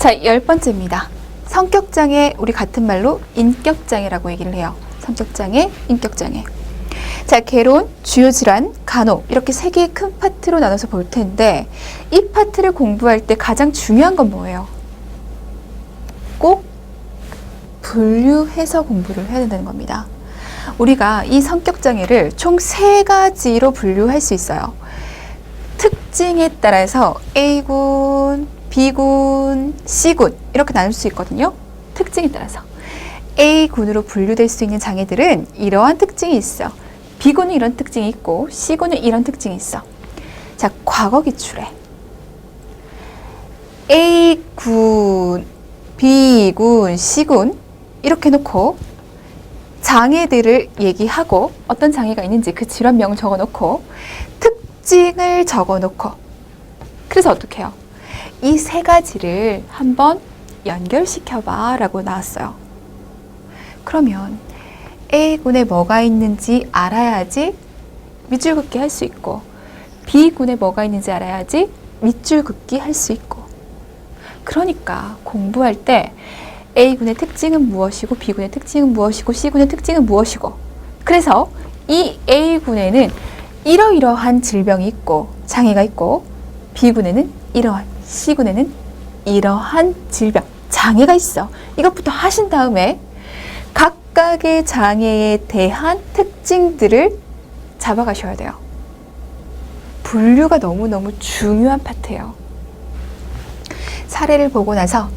자, 10번째입니다. 성격장애, 우리 같은 말로 인격장애라고 얘기를 해요. 성격장애, 인격장애. 자, 개론, 주요질환, 간호 이렇게 세 개의 큰 파트로 나눠서 볼 텐데 이 파트를 공부할 때 가장 중요한 건 뭐예요? 꼭 분류해서 공부를 해야 된다는 겁니다. 우리가 이 성격장애를 총 3가지로 분류할 수 있어요. 특징에 따라서 A군, B군, C군 이렇게 나눌 수 있거든요. 특징에 따라서 A군으로 분류될 수 있는 장애들은 이러한 특징이 있어. B군은 이런 특징이 있고 C군은 이런 특징이 있어. 자, 과거 기출에 A군, B군, C군 이렇게 놓고 장애들을 얘기하고 어떤 장애가 있는지 그 질환명을 적어놓고 특징을 적어놓고 그래서 어떻게 해요? 이 3가지를 한번 연결시켜봐 라고 나왔어요. 그러면 A군에 뭐가 있는지 알아야지 밑줄 긋기 할 수 있고 B군에 뭐가 있는지 알아야지 밑줄 긋기 할 수 있고 그러니까 공부할 때 A군의 특징은 무엇이고 B군의 특징은 무엇이고 C군의 특징은 무엇이고 그래서 이 A군에는 이러이러한 질병이 있고 장애가 있고 B군에는 이러한 C군에는 이러한 질병, 장애가 있어. 이것부터 하신 다음에 각각의 장애에 대한 특징들을 잡아가셔야 돼요. 분류가 너무너무 중요한 파트예요. 사례를 보고 나서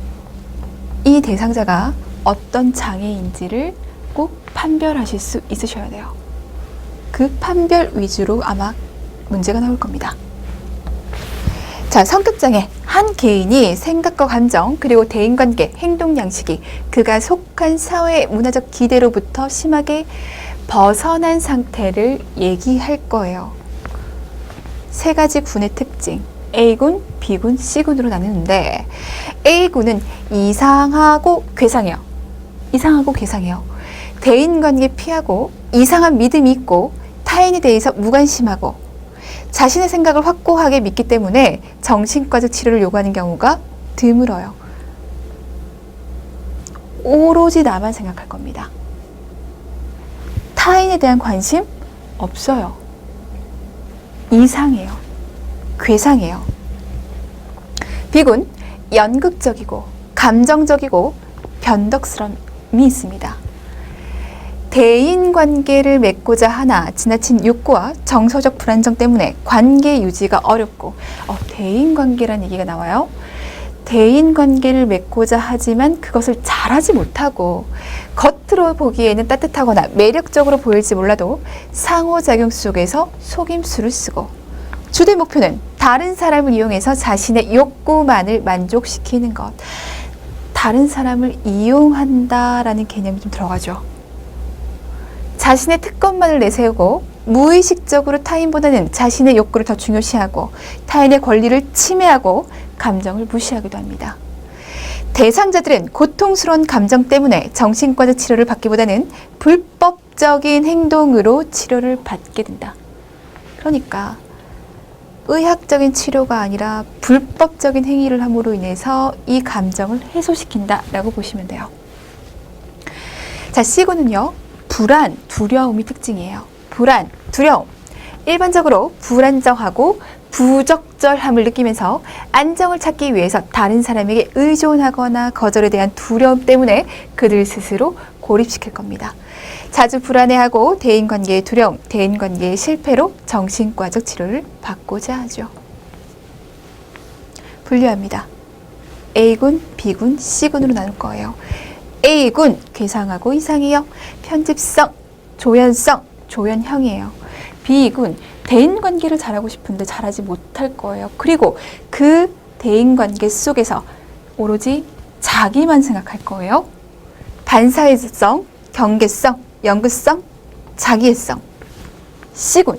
이 대상자가 어떤 장애인지를 꼭 판별하실 수 있으셔야 돼요. 그 판별 위주로 아마 문제가 나올 겁니다. 자, 성격장애. 한 개인이 생각과 감정, 그리고 대인관계, 행동 양식이 그가 속한 사회의 문화적 기대로부터 심하게 벗어난 상태를 얘기할 거예요. 3가지 군의 특징, A군, B군, C군으로 나누는데 A군은 이상하고 괴상해요. 이상하고 괴상해요. 대인관계 피하고 이상한 믿음이 있고 타인에 대해서 무관심하고 자신의 생각을 확고하게 믿기 때문에 정신과적 치료를 요구하는 경우가 드물어요. 오로지 나만 생각할 겁니다. 타인에 대한 관심 없어요. 이상해요. 괴상해요. B군, 연극적이고 감정적이고 변덕스러움이 있습니다. 대인관계를 맺고자 하나 지나친 욕구와 정서적 불안정 때문에 관계 유지가 어렵고 대인관계란 얘기가 나와요. 대인관계를 맺고자 하지만 그것을 잘하지 못하고 겉으로 보기에는 따뜻하거나 매력적으로 보일지 몰라도 상호작용 속에서 속임수를 쓰고 주된 목표는 다른 사람을 이용해서 자신의 욕구만을 만족시키는 것. 다른 사람을 이용한다라는 개념이 좀 들어가죠. 자신의 특권만을 내세우고 무의식적으로 타인보다는 자신의 욕구를 더 중요시하고 타인의 권리를 침해하고 감정을 무시하기도 합니다. 대상자들은 고통스러운 감정 때문에 정신과적 치료를 받기보다는 불법적인 행동으로 치료를 받게 된다. 그러니까 의학적인 치료가 아니라 불법적인 행위를 함으로 인해서 이 감정을 해소시킨다라고 보시면 돼요. 자, C군은요. 불안, 두려움이 특징이에요. 불안, 두려움. 일반적으로 불안정하고 부적절함을 느끼면서 안정을 찾기 위해서 다른 사람에게 의존하거나 거절에 대한 두려움 때문에 그들 스스로 고립시킬 겁니다. 자주 불안해하고 대인관계의 두려움, 대인관계의 실패로 정신과적 치료를 받고자 하죠. 분류합니다. A군, B군, C군으로 나눌 거예요. A군, 괴상하고 이상해요. 편집성, 조연성, 조연형이에요. B군, 대인관계를 잘하고 싶은데 잘하지 못할 거예요. 그리고 그 대인관계 속에서 오로지 자기만 생각할 거예요. 반사회성, 경계성, 연구성, 자기애성. C군,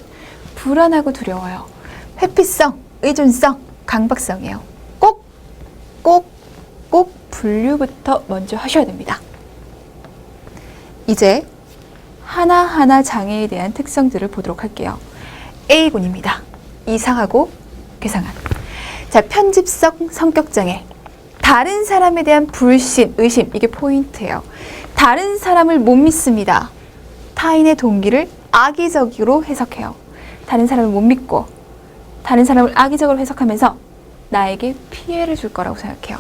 불안하고 두려워요. 회피성, 의존성, 강박성이에요. 꼭 분류부터 먼저 하셔야 됩니다. 이제 하나하나 장애에 대한 특성들을 보도록 할게요. A군입니다. 이상하고 괴상한. 자, 편집성 성격장애. 다른 사람에 대한 불신, 의심, 이게 포인트예요. 다른 사람을 못 믿습니다. 타인의 동기를 악의적으로 해석해요. 다른 사람을 못 믿고 다른 사람을 악의적으로 해석하면서 나에게 피해를 줄 거라고 생각해요.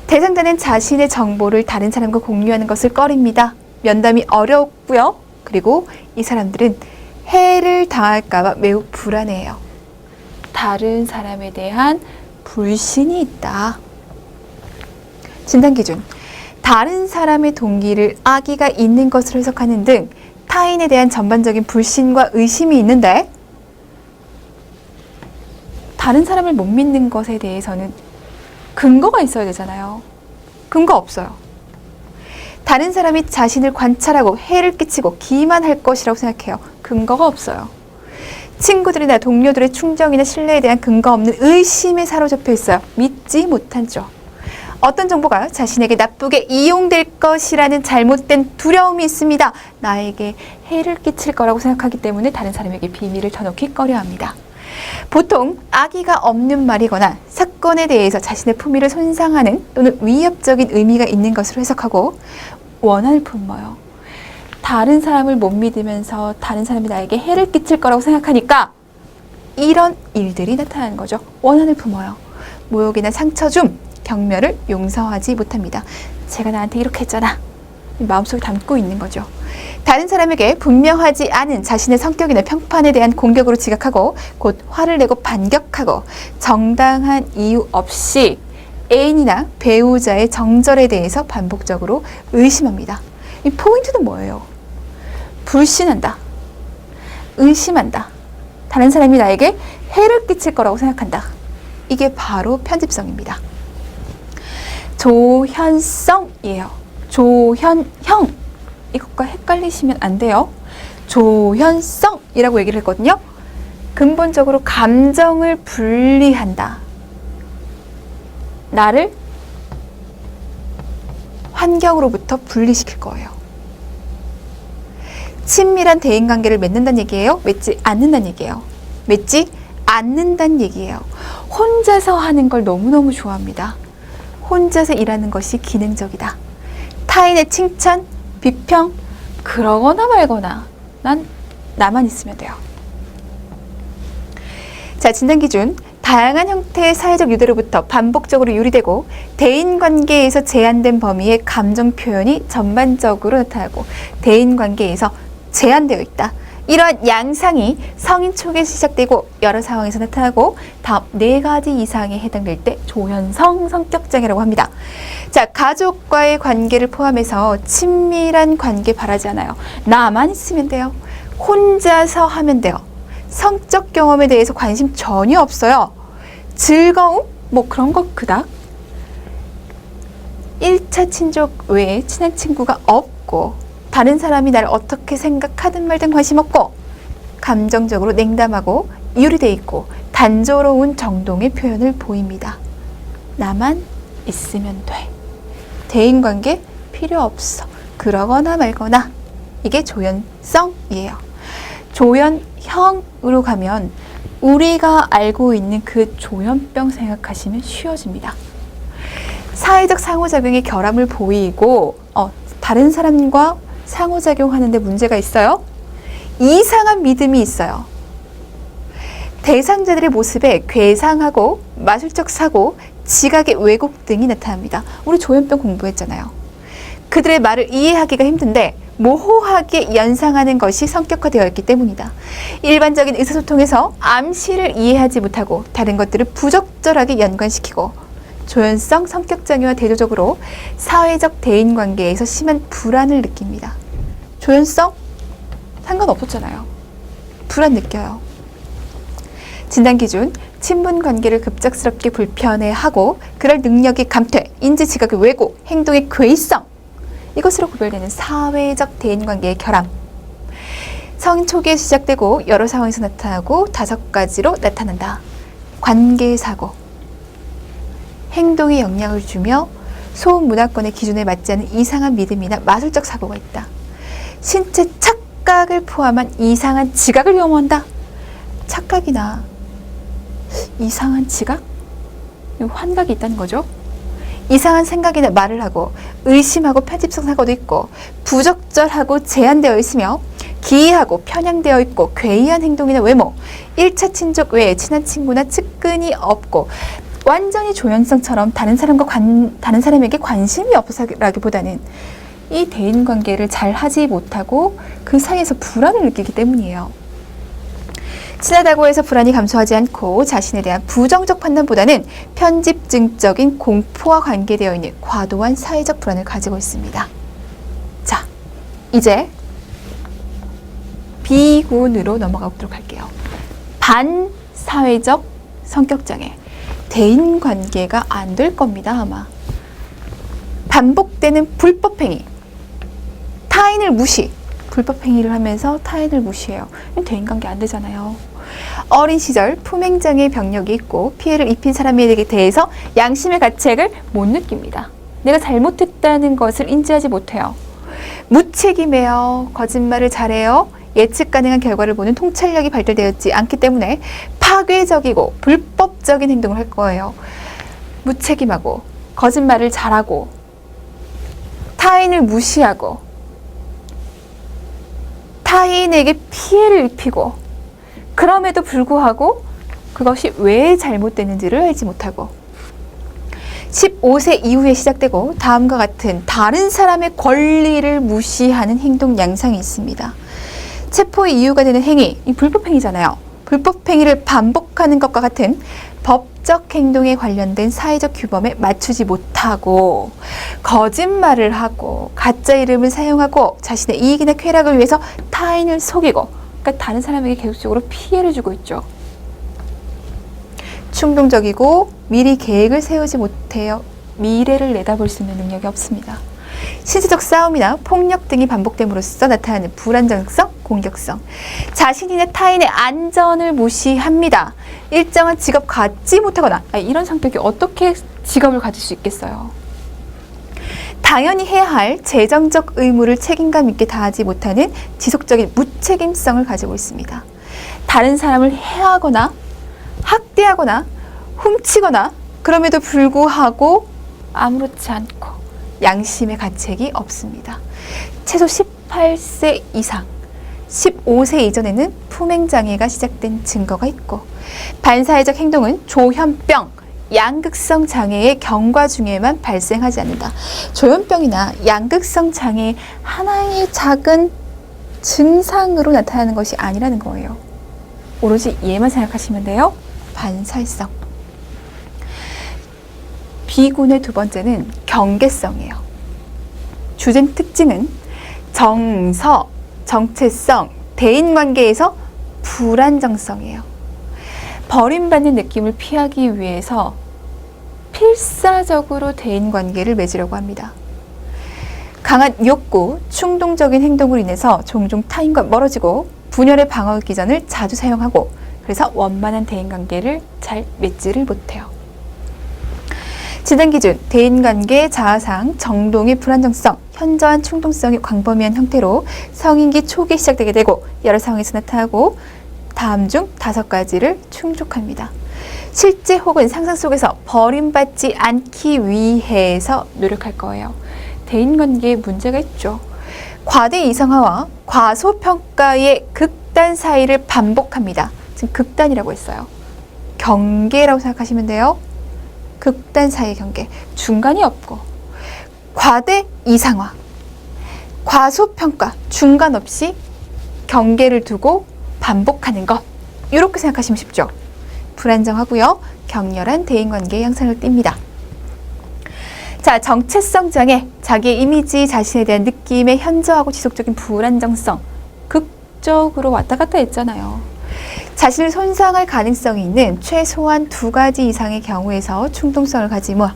대상자는 자신의 정보를 다른 사람과 공유하는 것을 꺼립니다. 면담이 어렵고요. 그리고 이 사람들은 해를 당할까 봐 매우 불안해해요. 다른 사람에 대한 불신이 있다. 진단 기준. 다른 사람의 동기를 악의가 있는 것으로 해석하는 등 타인에 대한 전반적인 불신과 의심이 있는데 다른 사람을 못 믿는 것에 대해서는 근거가 있어야 되잖아요. 근거 없어요. 다른 사람이 자신을 관찰하고 해를 끼치고 기만할 것이라고 생각해요. 근거가 없어요. 친구들이나 동료들의 충정이나 신뢰에 대한 근거 없는 의심에 사로잡혀 있어요. 믿지 못하죠. 어떤 정보가 자신에게 나쁘게 이용될 것이라는 잘못된 두려움이 있습니다. 나에게 해를 끼칠 거라고 생각하기 때문에 다른 사람에게 비밀을 터놓기 꺼려합니다. 보통 악의가 없는 말이거나 사건에 대해서 자신의 품위를 손상하는 또는 위협적인 의미가 있는 것으로 해석하고 원한을 품어요. 다른 사람을 못 믿으면서 다른 사람이 나에게 해를 끼칠 거라고 생각하니까 이런 일들이 나타나는 거죠. 원한을 품어요. 모욕이나 상처 줌, 경멸을 용서하지 못합니다. 제가 나한테 이렇게 했잖아. 마음속에 담고 있는 거죠. 다른 사람에게 분명하지 않은 자신의 성격이나 평판에 대한 공격으로 지각하고 곧 화를 내고 반격하고 정당한 이유 없이 애인이나 배우자의 정절에 대해서 반복적으로 의심합니다. 이 포인트는 뭐예요? 불신한다. 의심한다. 다른 사람이 나에게 해를 끼칠 거라고 생각한다. 이게 바로 편집성입니다. 조현성이에요. 조현형. 이것과 헷갈리시면 안 돼요. 조현성이라고 얘기를 했거든요. 근본적으로 감정을 분리한다. 나를 환경으로부터 분리시킬 거예요. 친밀한 대인관계를 맺는다는 얘기예요? 맺지 않는다는 얘기예요? 맺지 않는다는 얘기예요. 혼자서 하는 걸 너무너무 좋아합니다. 혼자서 일하는 것이 기능적이다. 타인의 칭찬, 비평, 그러거나 말거나 난 나만 있으면 돼요. 자, 진단 기준. 다양한 형태의 사회적 유대로부터 반복적으로 유리되고 대인관계에서 제한된 범위의 감정 표현이 전반적으로 나타나고 대인관계에서 제한되어 있다. 이러한 양상이 성인 초기에 시작되고 여러 상황에서 나타나고 다음 4가지 이상에 해당될 때 조현성 성격장애라고 합니다. 자, 가족과의 관계를 포함해서 친밀한 관계 바라지 않아요. 나만 있으면 돼요. 혼자서 하면 돼요. 성적 경험에 대해서 관심 전혀 없어요. 즐거움? 뭐 그런 거 그닥. 1차 친족 외에 친한 친구가 없고 다른 사람이 나를 어떻게 생각하든 말든 관심 없고 감정적으로 냉담하고 유리돼 있고 단조로운 정도의 표현을 보입니다. 나만 있으면 돼. 대인관계 필요 없어. 그러거나 말거나. 이게 조현성이에요. 조현형으로 가면 우리가 알고 있는 그 조현병 생각하시면 쉬워집니다. 사회적 상호작용의 결함을 보이고 다른 사람과 상호작용하는데 문제가 있어요. 이상한 믿음이 있어요. 대상자들의 모습에 괴상하고 마술적 사고, 지각의 왜곡 등이 나타납니다. 우리 조현병 공부했잖아요. 그들의 말을 이해하기가 힘든데 모호하게 연상하는 것이 성격화되어 있기 때문이다. 일반적인 의사소통에서 암시를 이해하지 못하고 다른 것들을 부적절하게 연관시키고 조현성 성격장애와 대조적으로 사회적 대인관계에서 심한 불안을 느낍니다. 조현성? 상관없었잖아요. 불안 느껴요. 진단기준, 친분관계를 급작스럽게 불편해하고 그럴 능력이 감퇴, 인지지각의 왜곡, 행동의 괴이성, 이것으로 구별되는 사회적 대인관계의 결함. 성인 초기에 시작되고 여러 상황에서 나타나고 5가지로 나타난다. 관계사고, 행동에 영향을 주며 소문화권의 기준에 맞지 않는 이상한 믿음이나 마술적 사고가 있다. 신체 착각을 포함한 이상한 지각을 혐오한다. 착각이나 이상한 지각? 환각이 있다는 거죠. 이상한 생각이나 말을 하고 의심하고 편집성 사고도 있고 부적절하고 제한되어 있으며 기이하고 편향되어 있고 괴이한 행동이나 외모, 1차 친족 외에 친한 친구나 측근이 없고 완전히 조연성처럼 다른 사람에게 관심이 없어서라기보다는 이 대인관계를 잘 하지 못하고 그 사이에서 불안을 느끼기 때문이에요. 친하다고 해서 불안이 감소하지 않고 자신에 대한 부정적 판단보다는 편집증적인 공포와 관계되어 있는 과도한 사회적 불안을 가지고 있습니다. 자, 이제 B군으로 넘어가 보도록 할게요. 반사회적 성격장애. 대인관계가 안 될 겁니다, 아마. 반복되는 불법행위. 타인을 무시. 불법행위를 하면서 타인을 무시해요. 대인관계 안 되잖아요. 어린 시절 품행장애의 병력이 있고 피해를 입힌 사람에게 대해서 양심의 가책을 못 느낍니다. 내가 잘못했다는 것을 인지하지 못해요. 무책임해요. 거짓말을 잘해요. 예측 가능한 결과를 보는 통찰력이 발달되었지 않기 때문에 파괴적이고 불법적인 행동을 할 거예요. 무책임하고 거짓말을 잘하고 타인을 무시하고 타인에게 피해를 입히고 그럼에도 불구하고 그것이 왜 잘못됐는지를 알지 못하고 15세 이후에 시작되고 다음과 같은 다른 사람의 권리를 무시하는 행동 양상이 있습니다. 체포의 이유가 되는 행위, 이 불법행위잖아요. 불법행위를 반복하는 것과 같은 법적 행동에 관련된 사회적 규범에 맞추지 못하고 거짓말을 하고 가짜 이름을 사용하고 자신의 이익이나 쾌락을 위해서 타인을 속이고 그러니까 다른 사람에게 계속적으로 피해를 주고 있죠. 충동적이고 미리 계획을 세우지 못해요. 미래를 내다볼 수 있는 능력이 없습니다. 신체적 싸움이나 폭력 등이 반복됨으로써 나타나는 불안정성, 공격성. 자신이나 타인의 안전을 무시합니다. 일정한 직업 갖지 못하거나 이런 성격이 어떻게 직업을 가질 수 있겠어요. 당연히 해야 할 재정적 의무를 책임감 있게 다하지 못하는 지속적인 무책임성을 가지고 있습니다. 다른 사람을 해하거나 학대하거나 훔치거나 그럼에도 불구하고 아무렇지 않고 양심의 가책이 없습니다. 최소 18세 이상, 15세 이전에는 품행장애가 시작된 증거가 있고 반사회적 행동은 조현병, 양극성 장애의 경과 중에만 발생하지 않는다. 조현병이나 양극성 장애 하나의 작은 증상으로 나타나는 것이 아니라는 거예요. 오로지 얘만 생각하시면 돼요. 반사회성. B군의 두 번째는 경계성이에요. 주된 특징은 정서, 정체성, 대인관계에서 불안정성이에요. 버림받는 느낌을 피하기 위해서 필사적으로 대인관계를 맺으려고 합니다. 강한 욕구, 충동적인 행동으로 인해서 종종 타인과 멀어지고 분열의 방어 기전을 자주 사용하고 그래서 원만한 대인관계를 잘 맺지를 못해요. 진단 기준, 대인관계 자아상, 정동의 불안정성, 현저한 충동성이 광범위한 형태로 성인기 초기에 시작되게 되고 여러 상황에서 나타나고 다음 중 5가지를 충족합니다. 실제 혹은 상상 속에서 버림받지 않기 위해서 노력할 거예요. 대인관계에 문제가 있죠. 과대 이상화와 과소평가의 극단 사이를 반복합니다. 지금 극단이라고 했어요. 경계라고 생각하시면 돼요. 극단 사이의 경계, 중간이 없고 과대 이상화, 과소평가, 중간 없이 경계를 두고 반복하는 것 이렇게 생각하시면 쉽죠. 불안정하고요. 격렬한 대인관계 양상을 띱니다. 자, 정체성 장애, 자기의 이미지, 자신에 대한 느낌의 현저하고 지속적인 불안정성, 극적으로 왔다 갔다 했잖아요. 자신을 손상할 가능성이 있는 최소한 2가지 이상의 경우에서 충동성을 가지고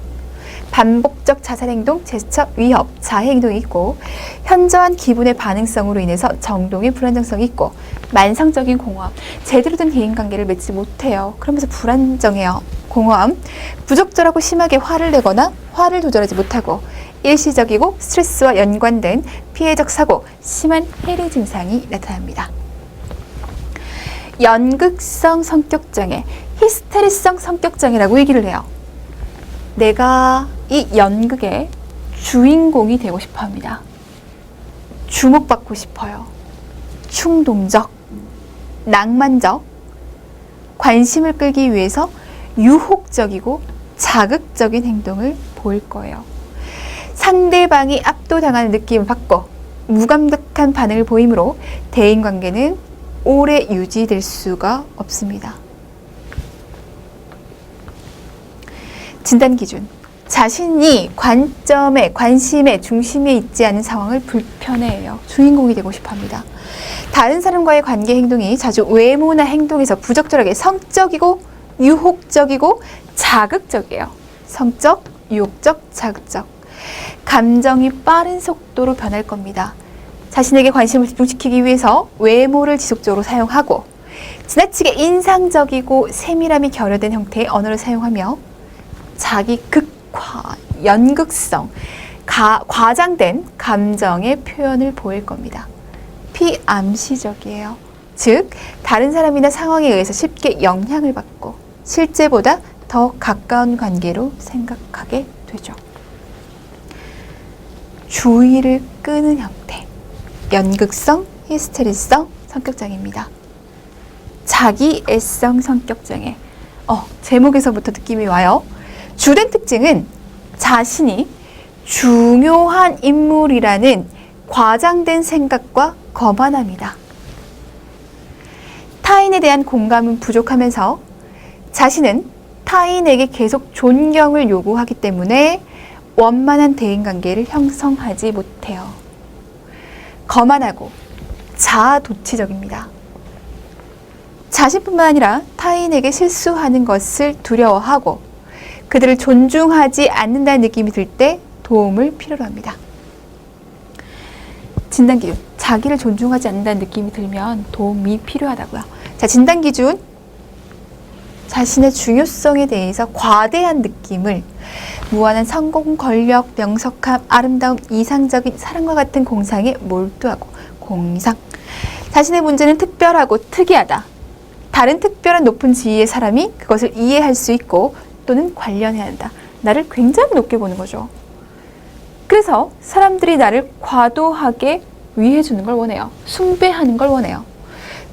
반복적 자살행동, 제스처, 위협, 자해행동이 있고 현저한 기분의 반응성으로 인해서 정동의 불안정성이 있고 만성적인 공허함, 제대로 된 대인관계를 맺지 못해요. 그러면서 불안정해요. 공허함, 부적절하고 심하게 화를 내거나 화를 조절하지 못하고 일시적이고 스트레스와 연관된 피해적 사고, 심한 해리 증상이 나타납니다. 연극성 성격장애, 히스테리성 성격장애라고 얘기를 해요. 내가 이 연극의 주인공이 되고 싶어 합니다. 주목받고 싶어요. 충동적, 낭만적, 관심을 끌기 위해서 유혹적이고 자극적인 행동을 보일 거예요. 상대방이 압도당하는 느낌을 받고 무감각한 반응을 보이므로 대인관계는 오래 유지될 수가 없습니다. 진단 기준. 자신이 관점에, 관심의 중심에 있지 않은 상황을 불편해해요. 주인공이 되고 싶어 합니다. 다른 사람과의 관계 행동이 자주 외모나 행동에서 부적절하게 성적이고 유혹적이고 자극적이에요. 성적, 유혹적, 자극적. 감정이 빠른 속도로 변할 겁니다. 자신에게 관심을 집중시키기 위해서 외모를 지속적으로 사용하고 지나치게 인상적이고 세밀함이 결여된 형태의 언어를 사용하며 자기 극화, 연극성, 과장된 감정의 표현을 보일 겁니다. 피암시적이에요. 즉, 다른 사람이나 상황에 의해서 쉽게 영향을 받고 실제보다 더 가까운 관계로 생각하게 되죠. 주의를 끄는 형태. 연극성, 히스테리성 성격장애입니다. 자기애성 성격장애. 제목에서부터 느낌이 와요. 주된 특징은 자신이 중요한 인물이라는 과장된 생각과 거만함이다. 타인에 대한 공감은 부족하면서 자신은 타인에게 계속 존경을 요구하기 때문에 원만한 대인관계를 형성하지 못해요. 거만하고 자아도취적입니다. 자신뿐만 아니라 타인에게 실수하는 것을 두려워하고 그들을 존중하지 않는다는 느낌이 들 때 도움을 필요로 합니다. 진단기준. 자기를 존중하지 않는다는 느낌이 들면 도움이 필요하다고요. 자, 진단기준. 자신의 중요성에 대해서 과대한 느낌을 무한한 성공, 권력, 명석함, 아름다움, 이상적인 사랑과 같은 공상에 몰두하고 공상. 자신의 문제는 특별하고 특이하다. 다른 특별한 높은 지위의 사람이 그것을 이해할 수 있고 또는 관련해야 한다. 나를 굉장히 높게 보는 거죠. 그래서 사람들이 나를 과도하게 위해주는 걸 원해요. 숭배하는 걸 원해요.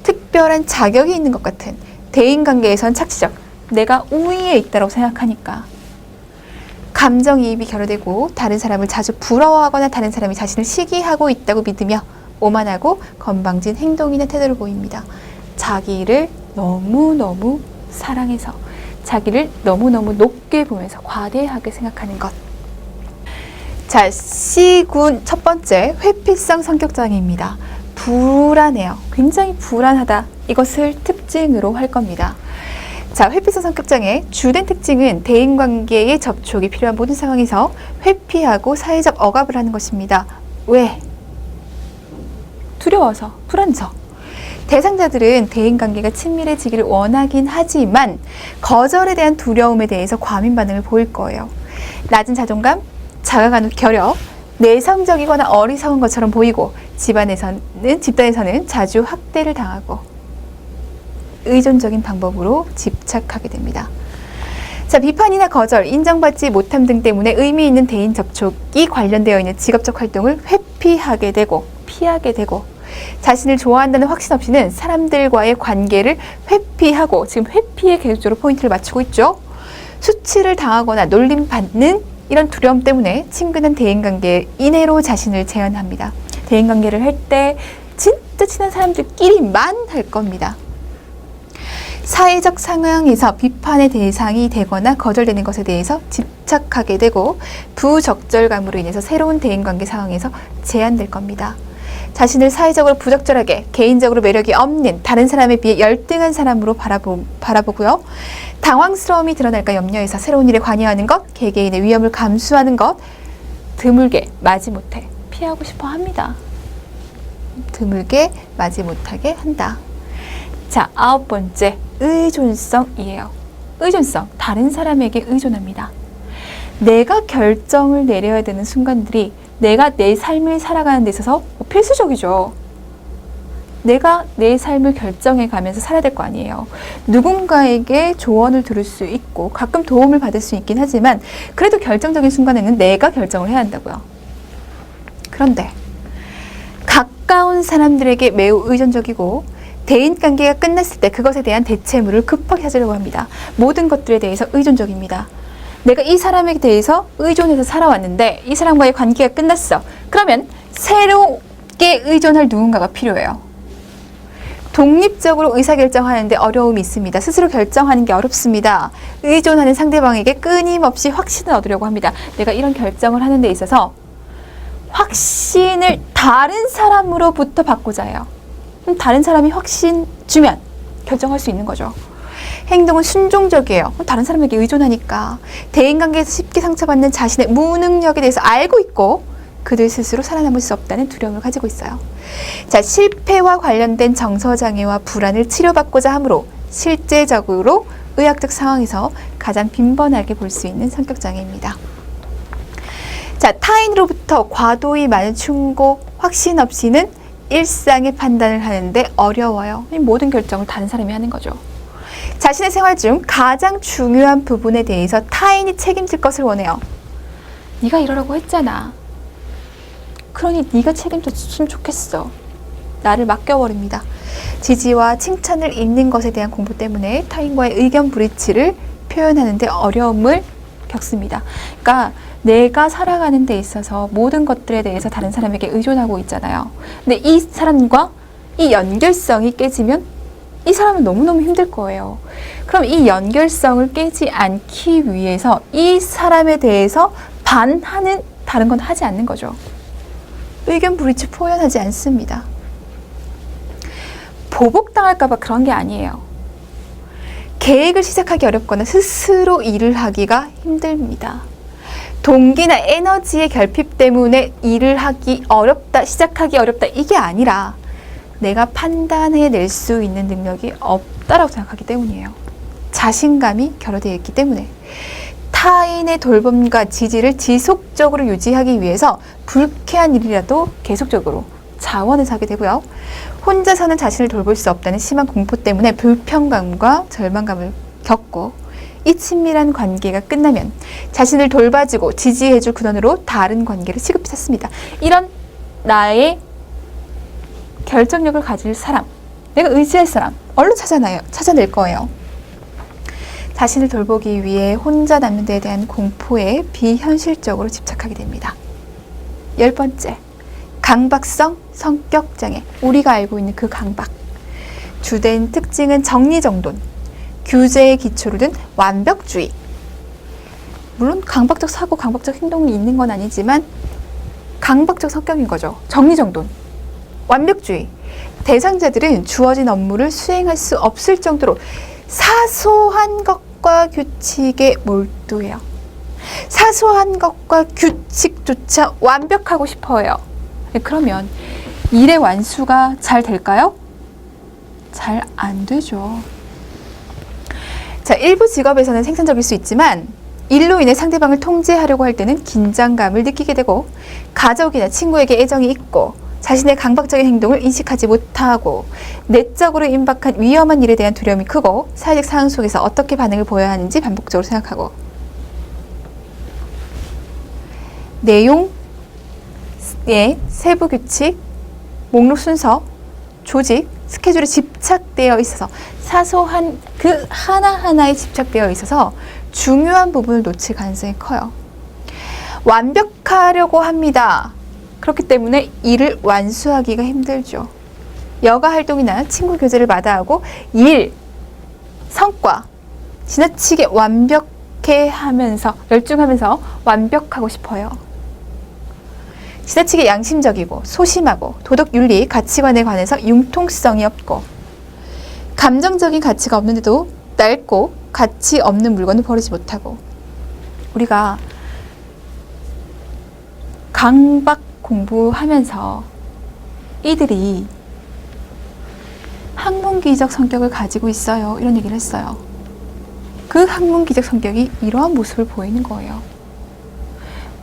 특별한 자격이 있는 것 같은 대인관계에선 착취적, 내가 우위에 있다고 생각하니까 감정이입이 결여되고 다른 사람을 자주 부러워하거나 다른 사람이 자신을 시기하고 있다고 믿으며 오만하고 건방진 행동이나 태도를 보입니다. 자기를 너무너무 사랑해서 자기를 너무너무 높게 보면서 과대하게 생각하는 것. 자, C군 첫 번째 회피성 성격장애입니다. 불안해요. 굉장히 불안하다. 이것을 특징으로 할 겁니다. 자, 회피성 성격장애 주된 특징은 대인관계의 접촉이 필요한 모든 상황에서 회피하고 사회적 억압을 하는 것입니다. 왜? 두려워서, 불안해서. 대상자들은 대인관계가 친밀해지기를 원하긴 하지만 거절에 대한 두려움에 대해서 과민 반응을 보일 거예요. 낮은 자존감, 자가간혹 결여, 내성적이거나 어리석은 것처럼 보이고 집단에서는 자주 학대를 당하고 의존적인 방법으로 집착하게 됩니다. 자, 비판이나 거절, 인정받지 못함 등 때문에 의미 있는 대인 접촉이 관련되어 있는 직업적 활동을 회피하게 되고 피하게 되고 자신을 좋아한다는 확신 없이는 사람들과의 관계를 회피하고 지금 회피에 계속적으로 포인트를 맞추고 있죠. 수치를 당하거나 놀림받는 이런 두려움 때문에 친근한 대인관계 이내로 자신을 제한합니다. 대인관계를 할 때 진짜 친한 사람들끼리만 할 겁니다. 사회적 상황에서 비판의 대상이 되거나 거절되는 것에 대해서 집착하게 되고 부적절감으로 인해서 새로운 대인관계 상황에서 제한될 겁니다. 자신을 사회적으로 부적절하게 개인적으로 매력이 없는 다른 사람에 비해 열등한 사람으로 바라보고요. 당황스러움이 드러날까 염려해서 새로운 일에 관여하는 것, 개개인의 위험을 감수하는 것, 드물게 마지못해 피하고 싶어 합니다. 드물게 마지못하게 한다. 자, 9번째 의존성이에요. 의존성, 다른 사람에게 의존합니다. 내가 결정을 내려야 되는 순간들이 내가 내 삶을 살아가는 데 있어서 필수적이죠. 내가 내 삶을 결정해 가면서 살아야 될 거 아니에요. 누군가에게 조언을 들을 수 있고 가끔 도움을 받을 수 있긴 하지만 그래도 결정적인 순간에는 내가 결정을 해야 한다고요. 그런데 가까운 사람들에게 매우 의존적이고 대인관계가 끝났을 때 그것에 대한 대체물을 급하게 찾으려고 합니다. 모든 것들에 대해서 의존적입니다. 내가 이 사람에 대해서 의존해서 살아왔는데 이 사람과의 관계가 끝났어. 그러면 새롭게 의존할 누군가가 필요해요. 독립적으로 의사결정하는데 어려움이 있습니다. 스스로 결정하는 게 어렵습니다. 의존하는 상대방에게 끊임없이 확신을 얻으려고 합니다. 내가 이런 결정을 하는 데 있어서 확신을 다른 사람으로부터 받고자 해요. 그럼 다른 사람이 확신 주면 결정할 수 있는 거죠. 행동은 순종적이에요. 다른 사람에게 의존하니까. 대인관계에서 쉽게 상처받는 자신의 무능력에 대해서 알고 있고 그들 스스로 살아남을 수 없다는 두려움을 가지고 있어요. 자, 실패와 관련된 정서장애와 불안을 치료받고자 하므로 실제적으로 의학적 상황에서 가장 빈번하게 볼 수 있는 성격장애입니다. 자, 타인으로부터 과도히 많은 충고, 확신 없이는 일상의 판단을 하는데 어려워요. 이 모든 결정을 다른 사람이 하는 거죠. 자신의 생활 중 가장 중요한 부분에 대해서 타인이 책임질 것을 원해요. 네가 이러라고 했잖아. 그러니 네가 책임졌으면 좋겠어. 나를 맡겨버립니다. 지지와 칭찬을 잊는 것에 대한 공부 때문에 타인과의 의견 불일치를 표현하는 데 어려움을 겪습니다. 그러니까 내가 살아가는 데 있어서 모든 것들에 대해서 다른 사람에게 의존하고 있잖아요. 근데 이 사람과 이 연결성이 깨지면 이 사람은 너무너무 힘들 거예요. 그럼 이 연결성을 깨지 않기 위해서 이 사람에 대해서 반하는 다른 건 하지 않는 거죠. 의견 불일치 표현하지 않습니다. 보복당할까봐 그런 게 아니에요. 계획을 시작하기 어렵거나 스스로 일을 하기가 힘듭니다. 동기나 에너지의 결핍 때문에 일을 하기 어렵다, 시작하기 어렵다 이게 아니라 내가 판단해낼 수 있는 능력이 없다라고 생각하기 때문이에요. 자신감이 결여되어 있기 때문에 타인의 돌봄과 지지를 지속적으로 유지하기 위해서 불쾌한 일이라도 계속적으로 자원해서 하게 되고요. 혼자서는 자신을 돌볼 수 없다는 심한 공포 때문에 불평감과 절망감을 겪고 이 친밀한 관계가 끝나면 자신을 돌봐주고 지지해줄 근원으로 다른 관계를 시급히 찾습니다. 이런 나의 결정력을 가질 사람, 내가 의지할 사람, 얼른 찾아낼 거예요. 자신을 돌보기 위해 혼자 남는 데에 대한 공포에 비현실적으로 집착하게 됩니다. 10번째, 강박성 성격장애. 우리가 알고 있는 그 강박. 주된 특징은 정리정돈, 규제의 기초로 든 완벽주의. 물론 강박적 사고, 강박적 행동이 있는 건 아니지만 강박적 성격인 거죠. 정리정돈, 완벽주의. 대상자들은 주어진 업무를 수행할 수 없을 정도로 사소한 것과 규칙에 몰두해요. 사소한 것과 규칙조차 완벽하고 싶어요. 그러면 일의 완수가 잘 될까요? 잘 안 되죠. 자, 일부 직업에서는 생산적일 수 있지만 일로 인해 상대방을 통제하려고 할 때는 긴장감을 느끼게 되고 가족이나 친구에게 애정이 있고 자신의 강박적인 행동을 인식하지 못하고 내적으로 임박한 위험한 일에 대한 두려움이 크고 사회적 상황 속에서 어떻게 반응을 보여야 하는지 반복적으로 생각하고 내용의 세부 규칙, 목록 순서, 조직, 스케줄에 집착되어 있어서 사소한 그 하나하나에 집착되어 있어서 중요한 부분을 놓칠 가능성이 커요. 완벽하려고 합니다. 그렇기 때문에 일을 완수하기가 힘들죠. 여가 활동이나 친구 교제를 마다하고 일, 성과, 지나치게 완벽해 하면서 열중하면서 완벽하고 싶어요. 지나치게 양심적이고 소심하고 도덕, 윤리, 가치관에 관해서 융통성이 없고 감정적인 가치가 없는데도 낡고 가치 없는 물건을 버리지 못하고 우리가 강박 공부하면서 이들이 학문기적 성격을 가지고 있어요. 이런 얘기를 했어요. 그 학문기적 성격이 이러한 모습을 보이는 거예요.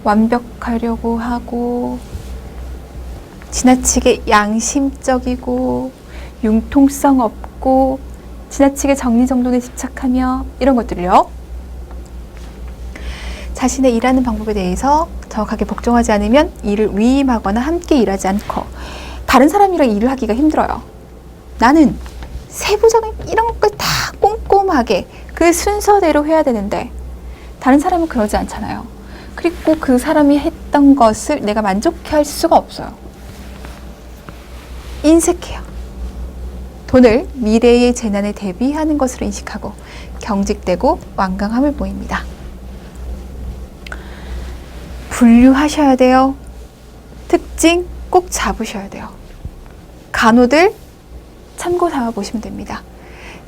완벽하려고 하고 지나치게 양심적이고 융통성 없고 지나치게 정리정돈에 집착하며 이런 것들을요. 자신의 일하는 방법에 대해서 정확하게 복종하지 않으면 일을 위임하거나 함께 일하지 않고 다른 사람이랑 일을 하기가 힘들어요. 나는 세부적인 이런 걸 다 꼼꼼하게 그 순서대로 해야 되는데 다른 사람은 그러지 않잖아요. 그리고 그 사람이 했던 것을 내가 만족해 할 수가 없어요. 인색해요. 돈을 미래의 재난에 대비하는 것으로 인식하고 경직되고 완강함을 보입니다. 분류하셔야 돼요. 특징 꼭 잡으셔야 돼요. 간호들 참고 삼아 보시면 됩니다.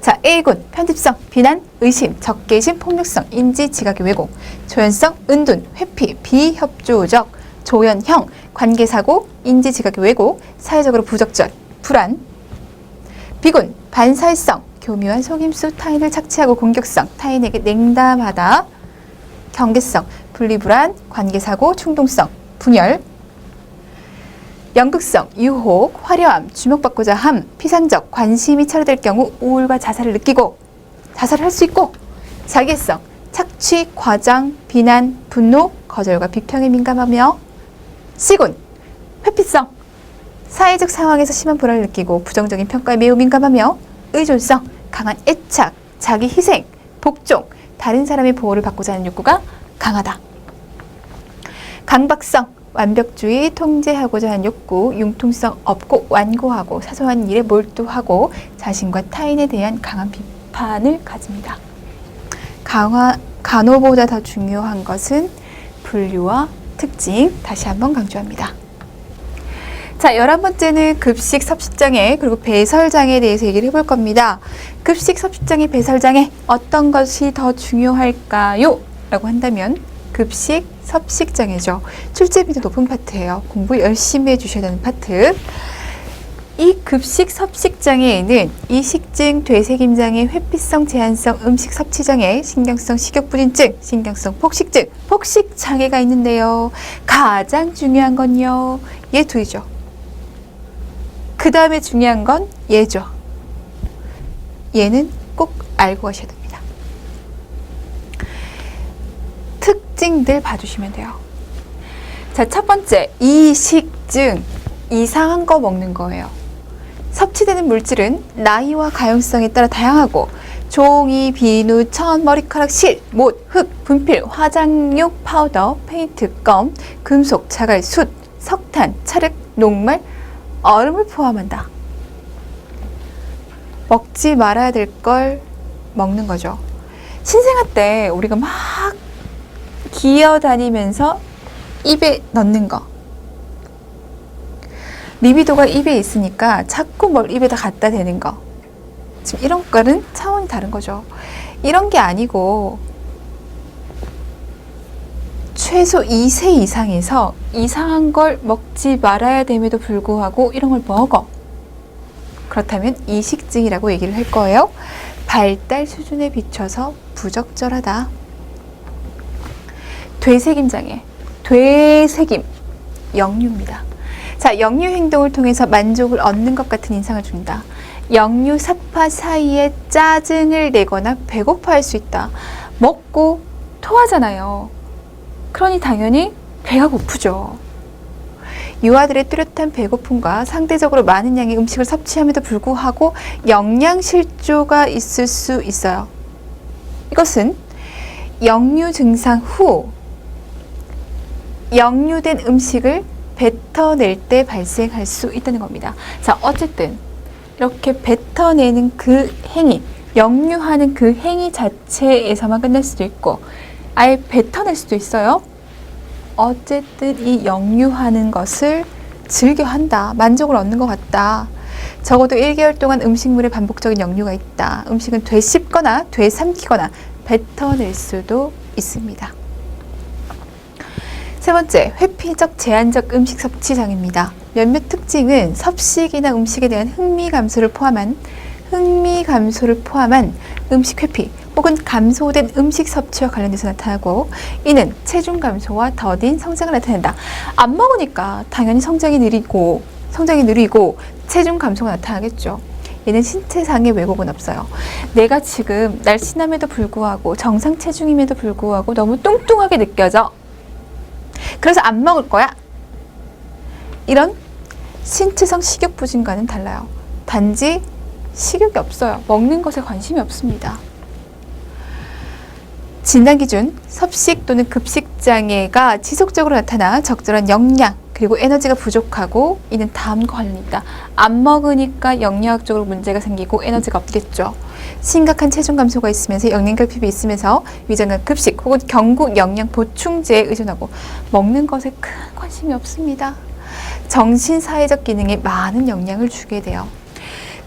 자, A군 편집성, 비난, 의심, 적개심, 폭력성, 인지, 지각의 왜곡, 조연성, 은둔, 회피, 비협조적, 조연형, 관계사고, 인지, 지각의 왜곡, 사회적으로 부적절, 불안. B군 반사회성, 교묘한 속임수, 타인을 착취하고 공격성, 타인에게 냉담하다, 경계성, 분리불안, 관계사고, 충동성, 분열. 연극성, 유혹, 화려함, 주목받고자 함, 피상적, 관심이 차려될 경우 우울과 자살을 느끼고 자살을 할 수 있고. 자기애성, 착취, 과장, 비난, 분노, 거절과 비평에 민감하며. C군 회피성, 사회적 상황에서 심한 불안을 느끼고 부정적인 평가에 매우 민감하며. 의존성, 강한 애착, 자기 희생, 복종, 다른 사람의 보호를 받고자 하는 욕구가 강하다. 강박성, 완벽주의, 통제하고자 하는 욕구, 융통성 없고 완고하고 사소한 일에 몰두하고 자신과 타인에 대한 강한 비판을 가집니다. 간호보다 더 중요한 것은 분류와 특징, 다시 한번 강조합니다. 자, 11번째는 급식 섭식장애 그리고 배설장애에 대해서 얘기를 해볼 겁니다. 급식 섭식장애, 배설장애 어떤 것이 더 중요할까요? 라고 한다면 급식 섭식장애죠. 출제비도 높은 파트예요. 공부 열심히 해주셔야 되는 파트. 이 급식 섭식장애에는 이식증, 되새김장애, 회피성, 제한성, 음식 섭취장애, 신경성 식욕불인증, 신경성 폭식증, 폭식장애가 있는데요. 가장 중요한 건요, 얘 둘이죠. 그 다음에 중요한 건 얘죠. 얘는 꼭 알고 가셔야 됩니다. 특징들 봐주시면 돼요. 자, 첫 번째, 이식증. 이상한 거 먹는 거예요. 섭취되는 물질은 나이와 가용성에 따라 다양하고 종이, 비누, 천, 머리카락, 실, 못, 흙, 분필, 화장용, 파우더, 페인트, 껌, 금속, 자갈, 숯, 석탄, 찰흙, 녹말, 얼음을 포함한다. 먹지 말아야 될 걸 먹는 거죠. 신생아 때 우리가 막 기어다니면서 입에 넣는 거. 리비도가 입에 있으니까 자꾸 뭘 입에다 갖다 대는 거. 지금 이런 거는 차원이 다른 거죠. 이런 게 아니고 최소 2세 이상에서 이상한 걸 먹지 말아야 됨에도 불구하고 이런 걸 먹어. 그렇다면 이식증이라고 얘기를 할 거예요. 발달 수준에 비춰서 부적절하다. 되새김장애, 되새김, 역류입니다. 자, 역류 행동을 통해서 만족을 얻는 것 같은 인상을 준다. 역류 삽파 사이에 짜증을 내거나 배고파할 수 있다. 먹고 토하잖아요. 그러니 당연히 배가 고프죠. 유아들의 뚜렷한 배고픔과 상대적으로 많은 양의 음식을 섭취함에도 불구하고 영양실조가 있을 수 있어요. 이것은 역류 증상 후 역류된 음식을 뱉어낼 때 발생할 수 있다는 겁니다. 자, 어쨌든 이렇게 뱉어내는 그 행위, 역류하는 그 행위 자체에서만 끝날 수도 있고 아예 뱉어낼 수도 있어요. 어쨌든 이 역류하는 것을 즐겨한다. 만족을 얻는 것 같다. 적어도 1개월 동안 음식물에 반복적인 역류가 있다. 음식은 되씹거나 되삼키거나 뱉어낼 수도 있습니다. 세 번째, 회피적 제한적 음식 섭취 장애입니다. 몇몇 특징은 섭식이나 음식에 대한 흥미 감소를 포함한 음식 회피 혹은 감소된 음식 섭취와 관련돼서 나타나고 이는 체중 감소와 더딘 성장을 나타낸다. 안 먹으니까 당연히 성장이 느리고 체중 감소가 나타나겠죠. 얘는 신체상의 왜곡은 없어요. 내가 지금 날씬함에도 불구하고 정상 체중임에도 불구하고 너무 뚱뚱하게 느껴져. 그래서 안 먹을 거야. 이런 신체상 식욕 부진과는 달라요. 단지 식욕이 없어요. 먹는 것에 관심이 없습니다. 진단 기준, 섭식 또는 급식 장애가 지속적으로 나타나 적절한 영양 그리고 에너지가 부족하고 이는 다음과 관련이 있다. 안 먹으니까 영양학적으로 문제가 생기고 에너지가 없겠죠. 심각한 체중 감소가 있으면서 영양 결핍이 있으면서 위장관 급식 혹은 경구 영양 보충제에 의존하고 먹는 것에 큰 관심이 없습니다. 정신 사회적 기능에 많은 영향을 주게 돼요.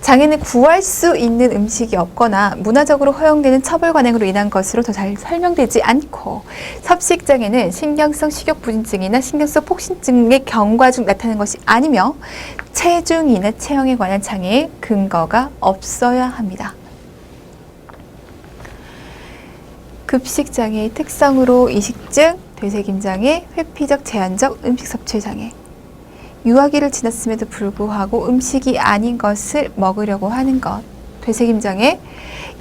장애는 구할 수 있는 음식이 없거나 문화적으로 허용되는 처벌 관행으로 인한 것으로 더 잘 설명되지 않고 섭식장애는 신경성 식욕부진증이나 신경성 폭신증의 경과 중 나타나는 것이 아니며 체중이나 체형에 관한 장애의 근거가 없어야 합니다. 급식장애의 특성으로 이식증, 되새김장애, 회피적 제한적 음식 섭취 장애 유아기를 지났음에도 불구하고 음식이 아닌 것을 먹으려고 하는 것, 되새김장애,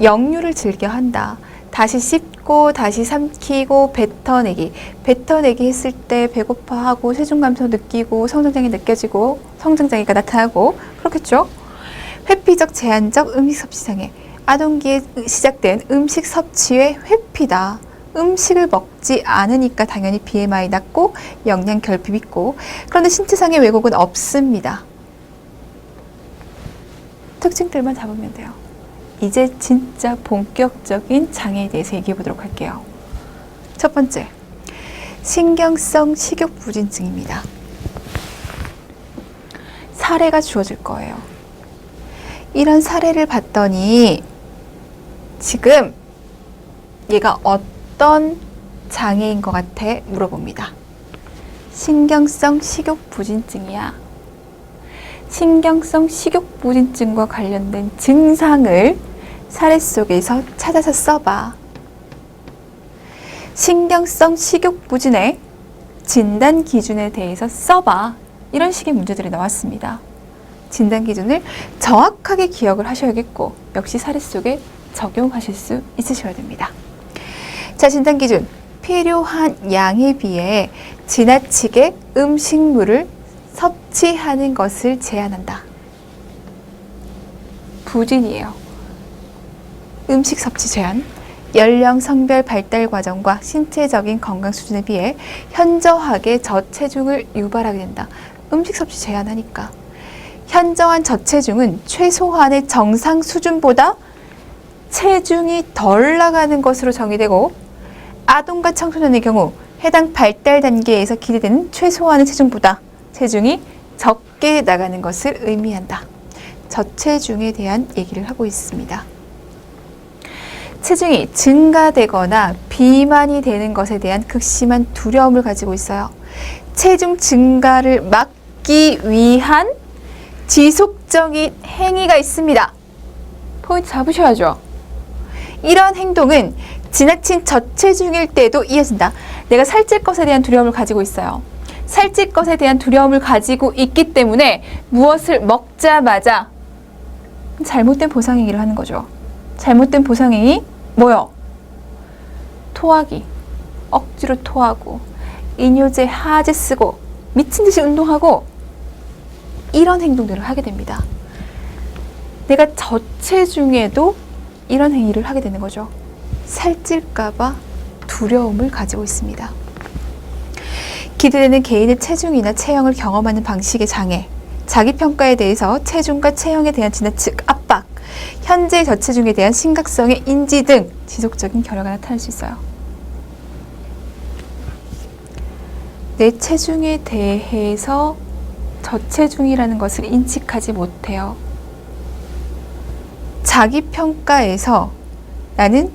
역류를 즐겨 한다. 다시 씹고 다시 삼키고 뱉어내기 했을 때 배고파하고 체중 감소 느끼고 성장장애 느껴지고 성장장애가 나타나고 그렇겠죠. 회피적 제한적 음식 섭취 장애, 아동기에 시작된 음식 섭취의 회피다. 음식을 먹지 않으니까 당연히 BMI 낮고 영양 결핍 있고 그런데 신체상의 왜곡은 없습니다. 특징들만 잡으면 돼요. 이제 진짜 본격적인 장애에 대해서 얘기해 보도록 할게요. 첫 번째, 신경성 식욕부진증입니다. 사례가 주어질 거예요. 이런 사례를 봤더니 지금 얘가 어떤 장애인 것 같아? 물어봅니다. 신경성 식욕부진증이야. 신경성 식욕부진증과 관련된 증상을 사례 속에서 찾아서 써봐. 신경성 식욕부진의 진단 기준에 대해서 써봐. 이런 식의 문제들이 나왔습니다. 진단 기준을 정확하게 기억을 하셔야겠고 역시 사례 속에 적용하실 수 있으셔야 됩니다. 자, 진단 기준. 필요한 양에 비해 지나치게 음식물을 섭취하는 것을 제한한다. 부진이에요. 음식 섭취 제한. 연령, 성별 발달 과정과 신체적인 건강 수준에 비해 현저하게 저체중을 유발하게 된다. 음식 섭취 제한하니까. 현저한 저체중은 최소한의 정상 수준보다 체중이 덜 나가는 것으로 정의되고 아동과 청소년의 경우 해당 발달 단계에서 기대되는 최소한의 체중보다 체중이 적게 나가는 것을 의미한다. 저체중에 대한 얘기를 하고 있습니다. 체중이 증가되거나 비만이 되는 것에 대한 극심한 두려움을 가지고 있어요. 체중 증가를 막기 위한 지속적인 행위가 있습니다. 포인트 잡으셔야죠. 이런 행동은 지나친 저체중일 때도 이어진다. 내가 살찔 것에 대한 두려움을 가지고 있어요. 살찔 것에 대한 두려움을 가지고 있기 때문에 무엇을 먹자마자 잘못된 보상행위를 하는 거죠. 잘못된 보상행위 뭐요? 토하기, 억지로 토하고 이뇨제, 하제 쓰고 미친 듯이 운동하고 이런 행동들을 하게 됩니다. 내가 저체중에도 이런 행위를 하게 되는 거죠. 살찔까봐 두려움을 가지고 있습니다. 기대되는 개인의 체중이나 체형을 경험하는 방식의 장애, 자기평가에 대해서 체중과 체형에 대한 지나친 압박, 현재의 저체중에 대한 심각성의 인지 등 지속적인 결여가 나타날 수 있어요. 내 체중에 대해서 저체중이라는 것을 인식하지 못해요. 자기평가에서 나는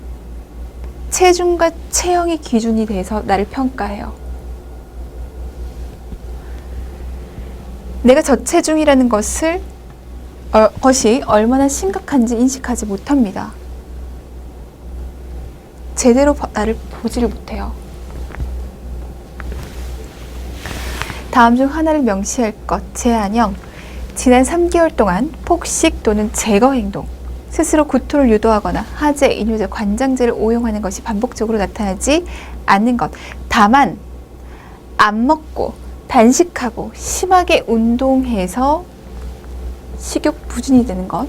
체중과 체형이 기준이 돼서 나를 평가해요. 내가 저체중이라는 것이 얼마나 심각한지 인식하지 못합니다. 제대로 나를 보지를 못해요. 다음 중 하나를 명시할 것. 제한형. 지난 3개월 동안 폭식 또는 제거 행동, 스스로 구토를 유도하거나 하재, 이뇨제, 관장제를 오용하는 것이 반복적으로 나타나지 않는 것. 다만 안 먹고 단식하고 심하게 운동해서 식욕 부진이 되는 것.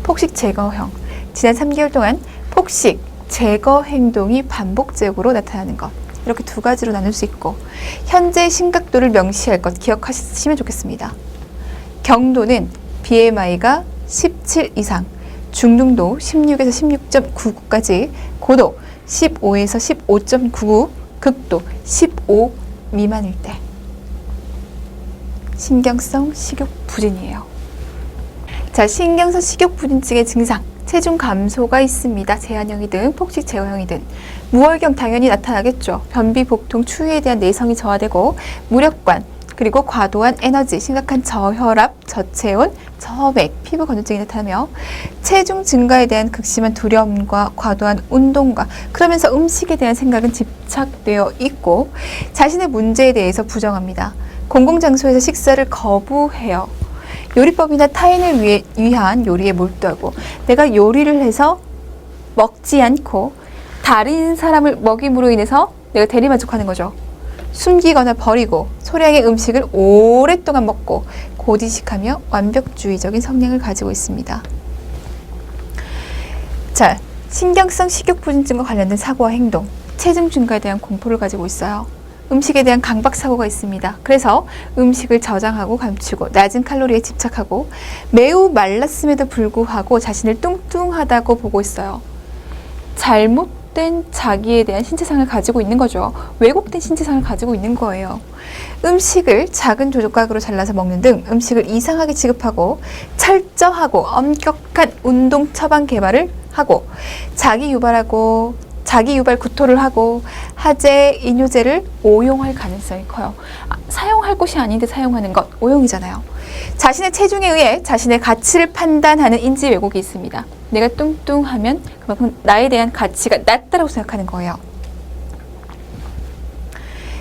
폭식 제거형. 지난 3개월 동안 폭식, 제거 행동이 반복적으로 나타나는 것. 이렇게 두 가지로 나눌 수 있고, 현재 심각도를 명시할 것 기억하시면 좋겠습니다. 경도는 BMI가 17 이상, 중등도 16에서 16.99까지, 고도 15에서 15.99, 극도 15 미만일 때 신경성 식욕 부진이에요. 자, 신경성 식욕 부진증의 증상, 체중 감소가 있습니다. 제한형이든 폭식 제어형이든. 무월경 당연히 나타나겠죠. 변비, 복통, 추위에 대한 내성이 저하되고, 무력관, 그리고 과도한 에너지, 심각한 저혈압, 저체온, 저맥, 피부 건조증이 나타나며, 체중 증가에 대한 극심한 두려움과 과도한 운동과, 그러면서 음식에 대한 생각은 집착되어 있고, 자신의 문제에 대해서 부정합니다. 공공장소에서 식사를 거부해요. 요리법이나 타인을 위한 요리에 몰두하고, 내가 요리를 해서 먹지 않고 다른 사람을 먹임으로 인해서 내가 대리만족하는 거죠. 숨기거나 버리고 소량의 음식을 오랫동안 먹고 고지식하며 완벽주의적인 성향을 가지고 있습니다. 자, 신경성 식욕부진증과 관련된 사고와 행동, 체중 증가에 대한 공포를 가지고 있어요. 음식에 대한 강박사고가 있습니다. 그래서 음식을 저장하고 감추고 낮은 칼로리에 집착하고, 매우 말랐음에도 불구하고 자신을 뚱뚱하다고 보고 있어요. 잘못된 자기에 대한 신체상을 가지고 있는 거죠. 왜곡된 신체상을 가지고 있는 거예요. 음식을 작은 조각으로 잘라서 먹는 등 음식을 이상하게 취급하고, 철저하고 엄격한 운동 처방 개발을 하고, 자기 유발 구토를 하고, 하재, 이뇨제를 오용할 가능성이 커요. 사용할 것이 아닌데 사용하는 것, 오용이잖아요. 자신의 체중에 의해 자신의 가치를 판단하는 인지 왜곡이 있습니다. 내가 뚱뚱하면 그만큼 나에 대한 가치가 낮다라고 생각하는 거예요.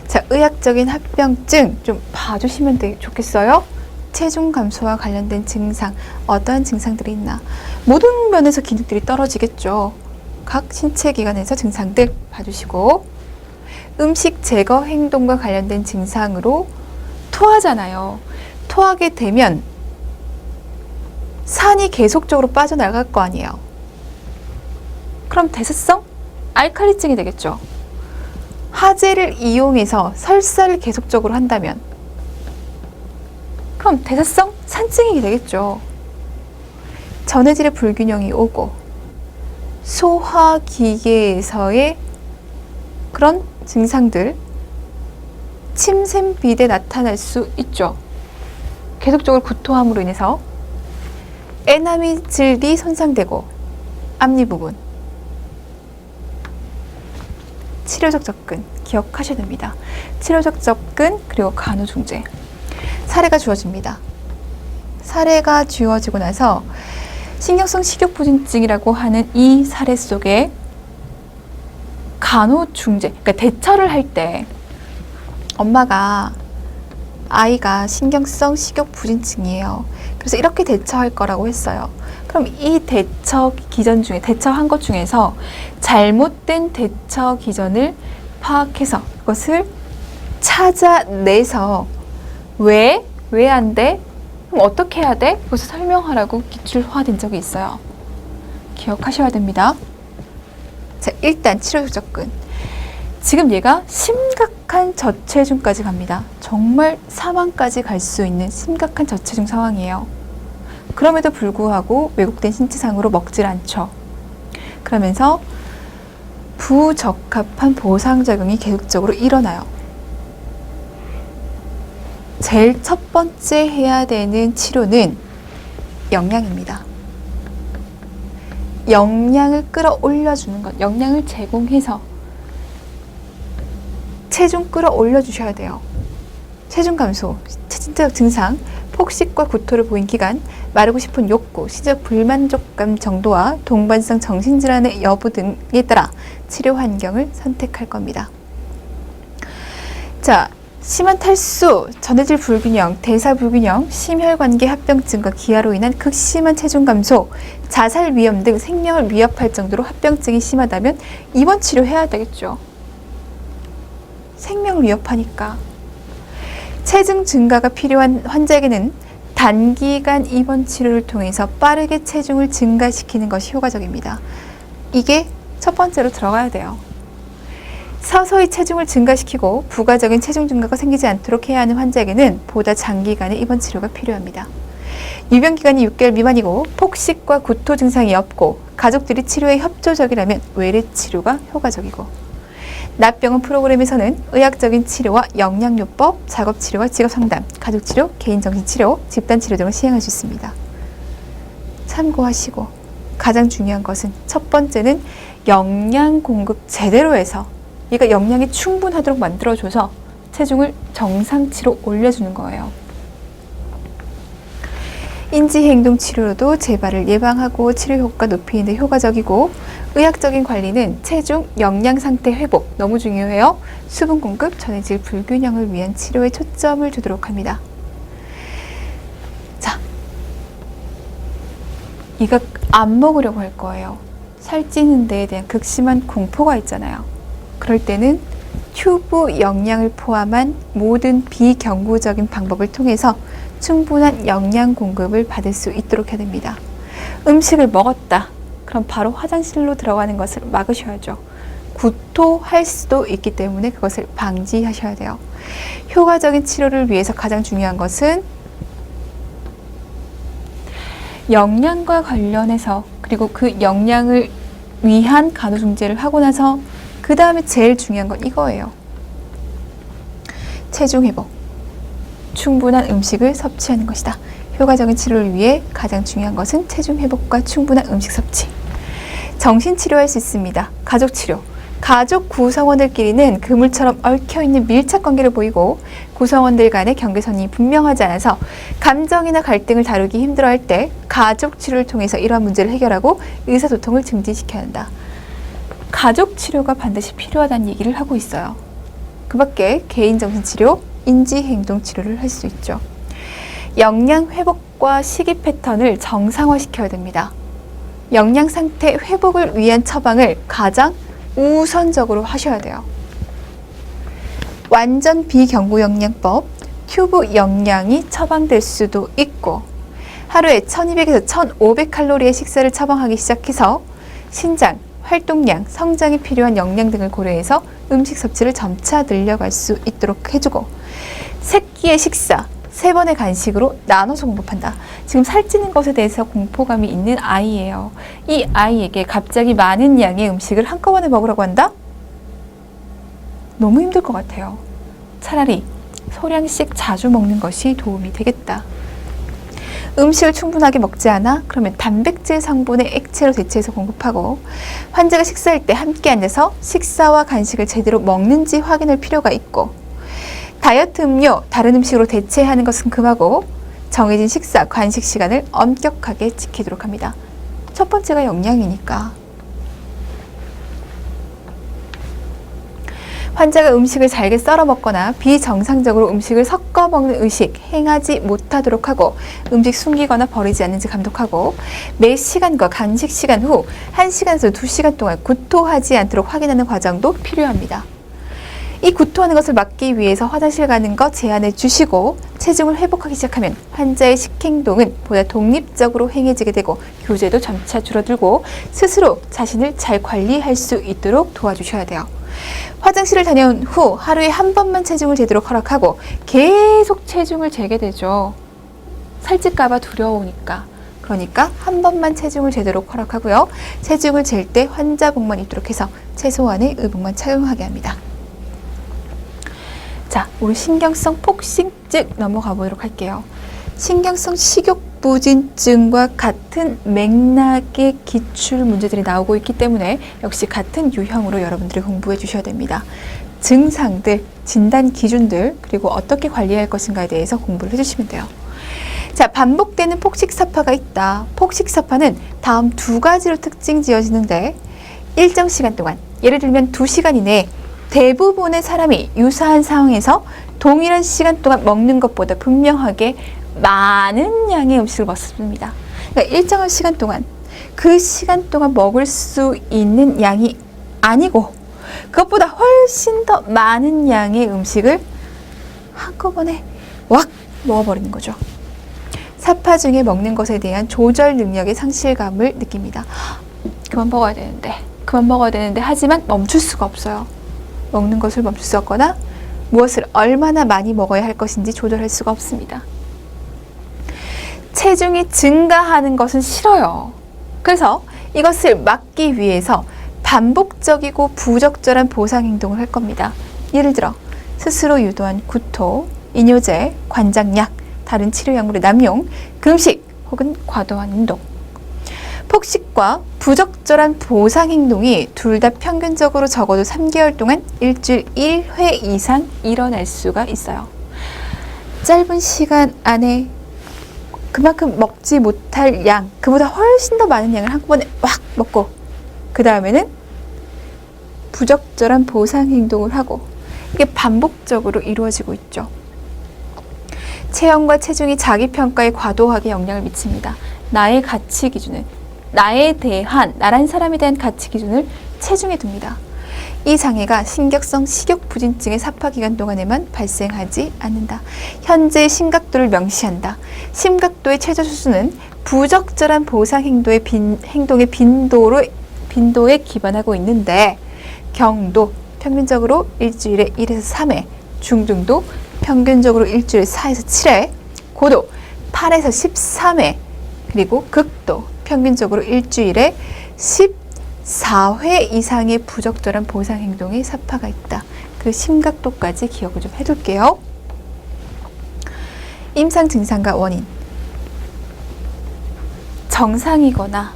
자, 의학적인 합병증 좀 봐주시면 좋겠어요. 체중 감소와 관련된 증상, 어떠한 증상들이 있나. 모든 면에서 기능들이 떨어지겠죠. 각 신체 기관에서 증상들 봐주시고, 음식 제거 행동과 관련된 증상으로 토하잖아요. 토하게 되면 산이 계속적으로 빠져나갈 거 아니에요. 그럼 대사성 알칼리증이 되겠죠. 하재를 이용해서 설사를 계속적으로 한다면 그럼 대사성 산증이 되겠죠. 전해질의 불균형이 오고, 소화기계에서의 그런 증상들, 침샘 비대 나타날 수 있죠. 계속적으로 구토함으로 인해서 에나미질이 손상되고, 앞니 부분, 치료적 접근 기억하셔야 됩니다. 치료적 접근, 그리고 간호중재. 사례가 주어집니다. 사례가 주어지고 나서 신경성 식욕부진증이라고 하는 이 사례 속에 간호중재, 그러니까 대처를 할 때 엄마가 아이가 신경성 식욕부진증이에요. 그래서 이렇게 대처할 거라고 했어요. 그럼 이 대처 기전 중에, 대처한 것 중에서 잘못된 대처 기전을 파악해서 그것을 찾아내서 왜 안 돼? 그럼 어떻게 해야 돼? 그것을 설명하라고 기출화된 적이 있어요. 기억하셔야 됩니다. 자, 일단 치료적 접근. 지금 얘가 심각한 저체중까지 갑니다. 정말 사망까지 갈 수 있는 심각한 저체중 상황이에요. 그럼에도 불구하고 왜곡된 신체상으로 먹질 않죠. 그러면서 부적합한 보상작용이 계속적으로 일어나요. 제일 첫 번째 해야 되는 치료는 영양입니다. 영양을 끌어올려주는 것, 영양을 제공해서 체중 끌어올려 주셔야 돼요. 체중 감소, 신체적 증상, 폭식과 구토를 보인 기간, 마르고 싶은 욕구, 시적 불만족감 정도와 동반성 정신질환의 여부 등에 따라 치료 환경을 선택할 겁니다. 자, 심한 탈수, 전해질 불균형, 대사 불균형, 심혈관계 합병증과 기아로 인한 극심한 체중 감소, 자살 위험 등 생명을 위협할 정도로 합병증이 심하다면 입원 치료해야 되겠죠. 생명을 위협하니까. 체중 증가가 필요한 환자에게는 단기간 입원 치료를 통해서 빠르게 체중을 증가시키는 것이 효과적입니다. 이게 첫 번째로 들어가야 돼요. 서서히 체중을 증가시키고 부가적인 체중 증가가 생기지 않도록 해야 하는 환자에게는 보다 장기간의 입원 치료가 필요합니다. 유병 기간이 6개월 미만이고 폭식과 구토 증상이 없고 가족들이 치료에 협조적이라면 외래 치료가 효과적이고, 납병원 프로그램에서는 의학적인 치료와 영양요법, 작업치료와 직업상담, 가족치료, 개인정신치료, 집단치료 등을 시행할 수 있습니다. 참고하시고, 가장 중요한 것은 첫 번째는 영양 공급 제대로 해서 얘가 영양이 충분하도록 만들어줘서 체중을 정상치로 올려주는 거예요. 인지행동치료로도 재발을 예방하고 치료 효과 높이는 데 효과적이고, 의학적인 관리는 체중, 영양 상태 회복, 너무 중요해요. 수분 공급, 전해질 불균형을 위한 치료에 초점을 두도록 합니다. 자, 이거 안 먹으려고 할 거예요. 살찌는 데에 대한 극심한 공포가 있잖아요. 그럴 때는 튜브 영양을 포함한 모든 비경구적인 방법을 통해서 충분한 영양 공급을 받을 수 있도록 해야 됩니다. 음식을 먹었다. 그럼 바로 화장실로 들어가는 것을 막으셔야죠. 구토할 수도 있기 때문에 그것을 방지하셔야 돼요. 효과적인 치료를 위해서 가장 중요한 것은 영양과 관련해서, 그리고 그 영양을 위한 간호중재를 하고 나서 그 다음에 제일 중요한 건 이거예요. 체중 회복. 충분한 음식을 섭취하는 것이다. 효과적인 치료를 위해 가장 중요한 것은 체중 회복과 충분한 음식 섭취. 정신치료할 수 있습니다. 가족치료. 가족 구성원들끼리는 그물처럼 얽혀있는 밀착관계를 보이고 구성원들 간의 경계선이 분명하지 않아서 감정이나 갈등을 다루기 힘들어할 때 가족치료를 통해서 이러한 문제를 해결하고 의사소통을 증진시켜야 한다. 가족치료가 반드시 필요하다는 얘기를 하고 있어요. 그 밖에 개인정신치료, 인지행동치료를 할 수 있죠. 영양 회복과 식이 패턴을 정상화시켜야 됩니다. 영양 상태 회복을 위한 처방을 가장 우선적으로 하셔야 돼요. 완전 비경구 영양법, 튜브 영양이 처방될 수도 있고, 하루에 1200에서 1500칼로리의 식사를 처방하기 시작해서 신장, 활동량, 성장에 필요한 영양 등을 고려해서 음식 섭취를 점차 늘려갈 수 있도록 해주고, 새끼의 식사, 3번의 간식으로 나눠서 공급한다. 지금 살찌는 것에 대해서 공포감이 있는 아이예요. 이 아이에게 갑자기 많은 양의 음식을 한꺼번에 먹으라고 한다? 너무 힘들 것 같아요. 차라리 소량씩 자주 먹는 것이 도움이 되겠다. 음식을 충분하게 먹지 않아? 그러면 단백질 성분의 액체로 대체해서 공급하고, 환자가 식사할 때 함께 앉아서 식사와 간식을 제대로 먹는지 확인할 필요가 있고, 다이어트 음료, 다른 음식으로 대체하는 것은 금하고 정해진 식사, 간식 시간을 엄격하게 지키도록 합니다. 첫 번째가 영양이니까. 환자가 음식을 잘게 썰어 먹거나 비정상적으로 음식을 섞어 먹는 의식 행하지 못하도록 하고, 음식 숨기거나 버리지 않는지 감독하고, 매 시간과 간식 시간 후 1시간에서 2시간 동안 구토하지 않도록 확인하는 과정도 필요합니다. 이 구토하는 것을 막기 위해서 화장실 가는 것 제한해 주시고, 체중을 회복하기 시작하면 환자의 식행동은 보다 독립적으로 행해지게 되고 교제도 점차 줄어들고 스스로 자신을 잘 관리할 수 있도록 도와주셔야 돼요. 화장실을 다녀온 후 하루에 한 번만 체중을 재도록 허락하고, 계속 체중을 재게 되죠. 살찔까봐 두려우니까. 그러니까 한 번만 체중을 재도록 허락하고요. 체중을 잴 때 환자복만 입도록 해서 최소한의 의복만 착용하게 합니다. 자, 우리 신경성 폭식증 넘어가 보도록 할게요. 신경성 식욕부진증과 같은 맥락의 기출 문제들이 나오고 있기 때문에 역시 같은 유형으로 여러분들이 공부해 주셔야 됩니다. 증상들, 진단 기준들, 그리고 어떻게 관리할 것인가에 대해서 공부를 해주시면 돼요. 자, 반복되는 폭식사파가 있다. 폭식사파는 다음 2가지로 특징 지어지는데, 일정 시간 동안, 예를 들면 2시간 이내에 대부분의 사람이 유사한 상황에서 동일한 시간 동안 먹는 것보다 분명하게 많은 양의 음식을 먹습니다. 그러니까 일정한 시간 동안 그 시간 동안 먹을 수 있는 양이 아니고 그것보다 훨씬 더 많은 양의 음식을 한꺼번에 왁 먹어버리는 거죠. 사파 중에 먹는 것에 대한 조절 능력의 상실감을 느낍니다. 그만 먹어야 되는데 하지만 멈출 수가 없어요. 먹는 것을 멈출 수 없거나 무엇을 얼마나 많이 먹어야 할 것인지 조절할 수가 없습니다. 체중이 증가하는 것은 싫어요. 그래서 이것을 막기 위해서 반복적이고 부적절한 보상 행동을 할 겁니다. 예를 들어 스스로 유도한 구토, 이뇨제, 관장약, 다른 치료약물의 남용, 금식 혹은 과도한 운동. 폭식과 부적절한 보상 행동이 둘 다 평균적으로 적어도 3개월 동안 일주일 1회 이상 일어날 수가 있어요. 짧은 시간 안에 그만큼 먹지 못할 양, 그보다 훨씬 더 많은 양을 한꺼번에 확 먹고 그 다음에는 부적절한 보상 행동을 하고 이게 반복적으로 이루어지고 있죠. 체형과 체중이 자기 평가에 과도하게 영향을 미칩니다. 나의 가치 기준을, 나란 사람에 대한 가치 기준을 체중에 둡니다. 이 장애가 신격성 식욕부진증의 사파 기간 동안에만 발생하지 않는다. 현재의 심각도를 명시한다. 심각도의 최저 수준은 부적절한 보상 행동의 빈도에 기반하고 있는데 경도 평균적으로 일주일에 1에서 3회, 중등도 평균적으로 일주일에 4에서 7회, 고도 8에서 13회, 그리고 극도 평균적으로 일주일에 14회 이상의 부적절한 보상 행동의 사파가 있다. 그 심각도까지 기억을 좀 해둘게요. 임상 증상과 원인. 정상이거나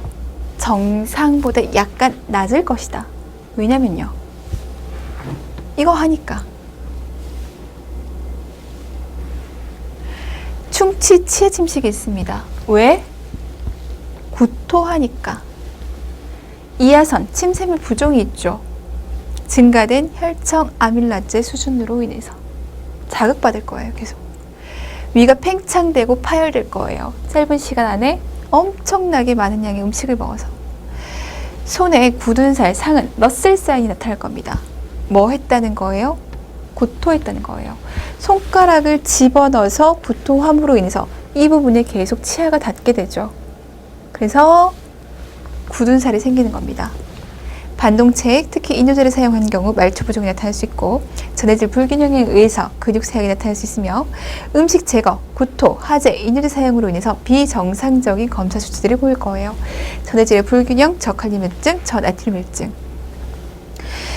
정상보다 약간 낮을 것이다. 왜냐면요. 이거 하니까. 충치 치해 침식이 있습니다. 왜? 구토하니까. 이하선, 침샘물 부종이 있죠. 증가된 혈청 아밀라제 수준으로 인해서 자극받을 거예요. 계속. 위가 팽창되고 파열될 거예요. 짧은 시간 안에 엄청나게 많은 양의 음식을 먹어서. 손에 굳은 살, 상흔, 머슬 사인이 나타날 겁니다. 뭐 했다는 거예요? 구토했다는 거예요. 손가락을 집어넣어서 구토함으로 인해서 이 부분에 계속 치아가 닿게 되죠. 그래서 굳은 살이 생기는 겁니다. 반동체액, 특히 이뇨제를 사용한 경우 말초 부종이 나타날 수 있고 전해질 불균형에 의해서 근육 사약이 나타날 수 있으며 음식 제거, 구토, 하재, 이뇨제 사용으로 인해서 비정상적인 검사 수치들을 보일 거예요. 전해질의 불균형, 저칼륨혈증, 저나트륨혈증.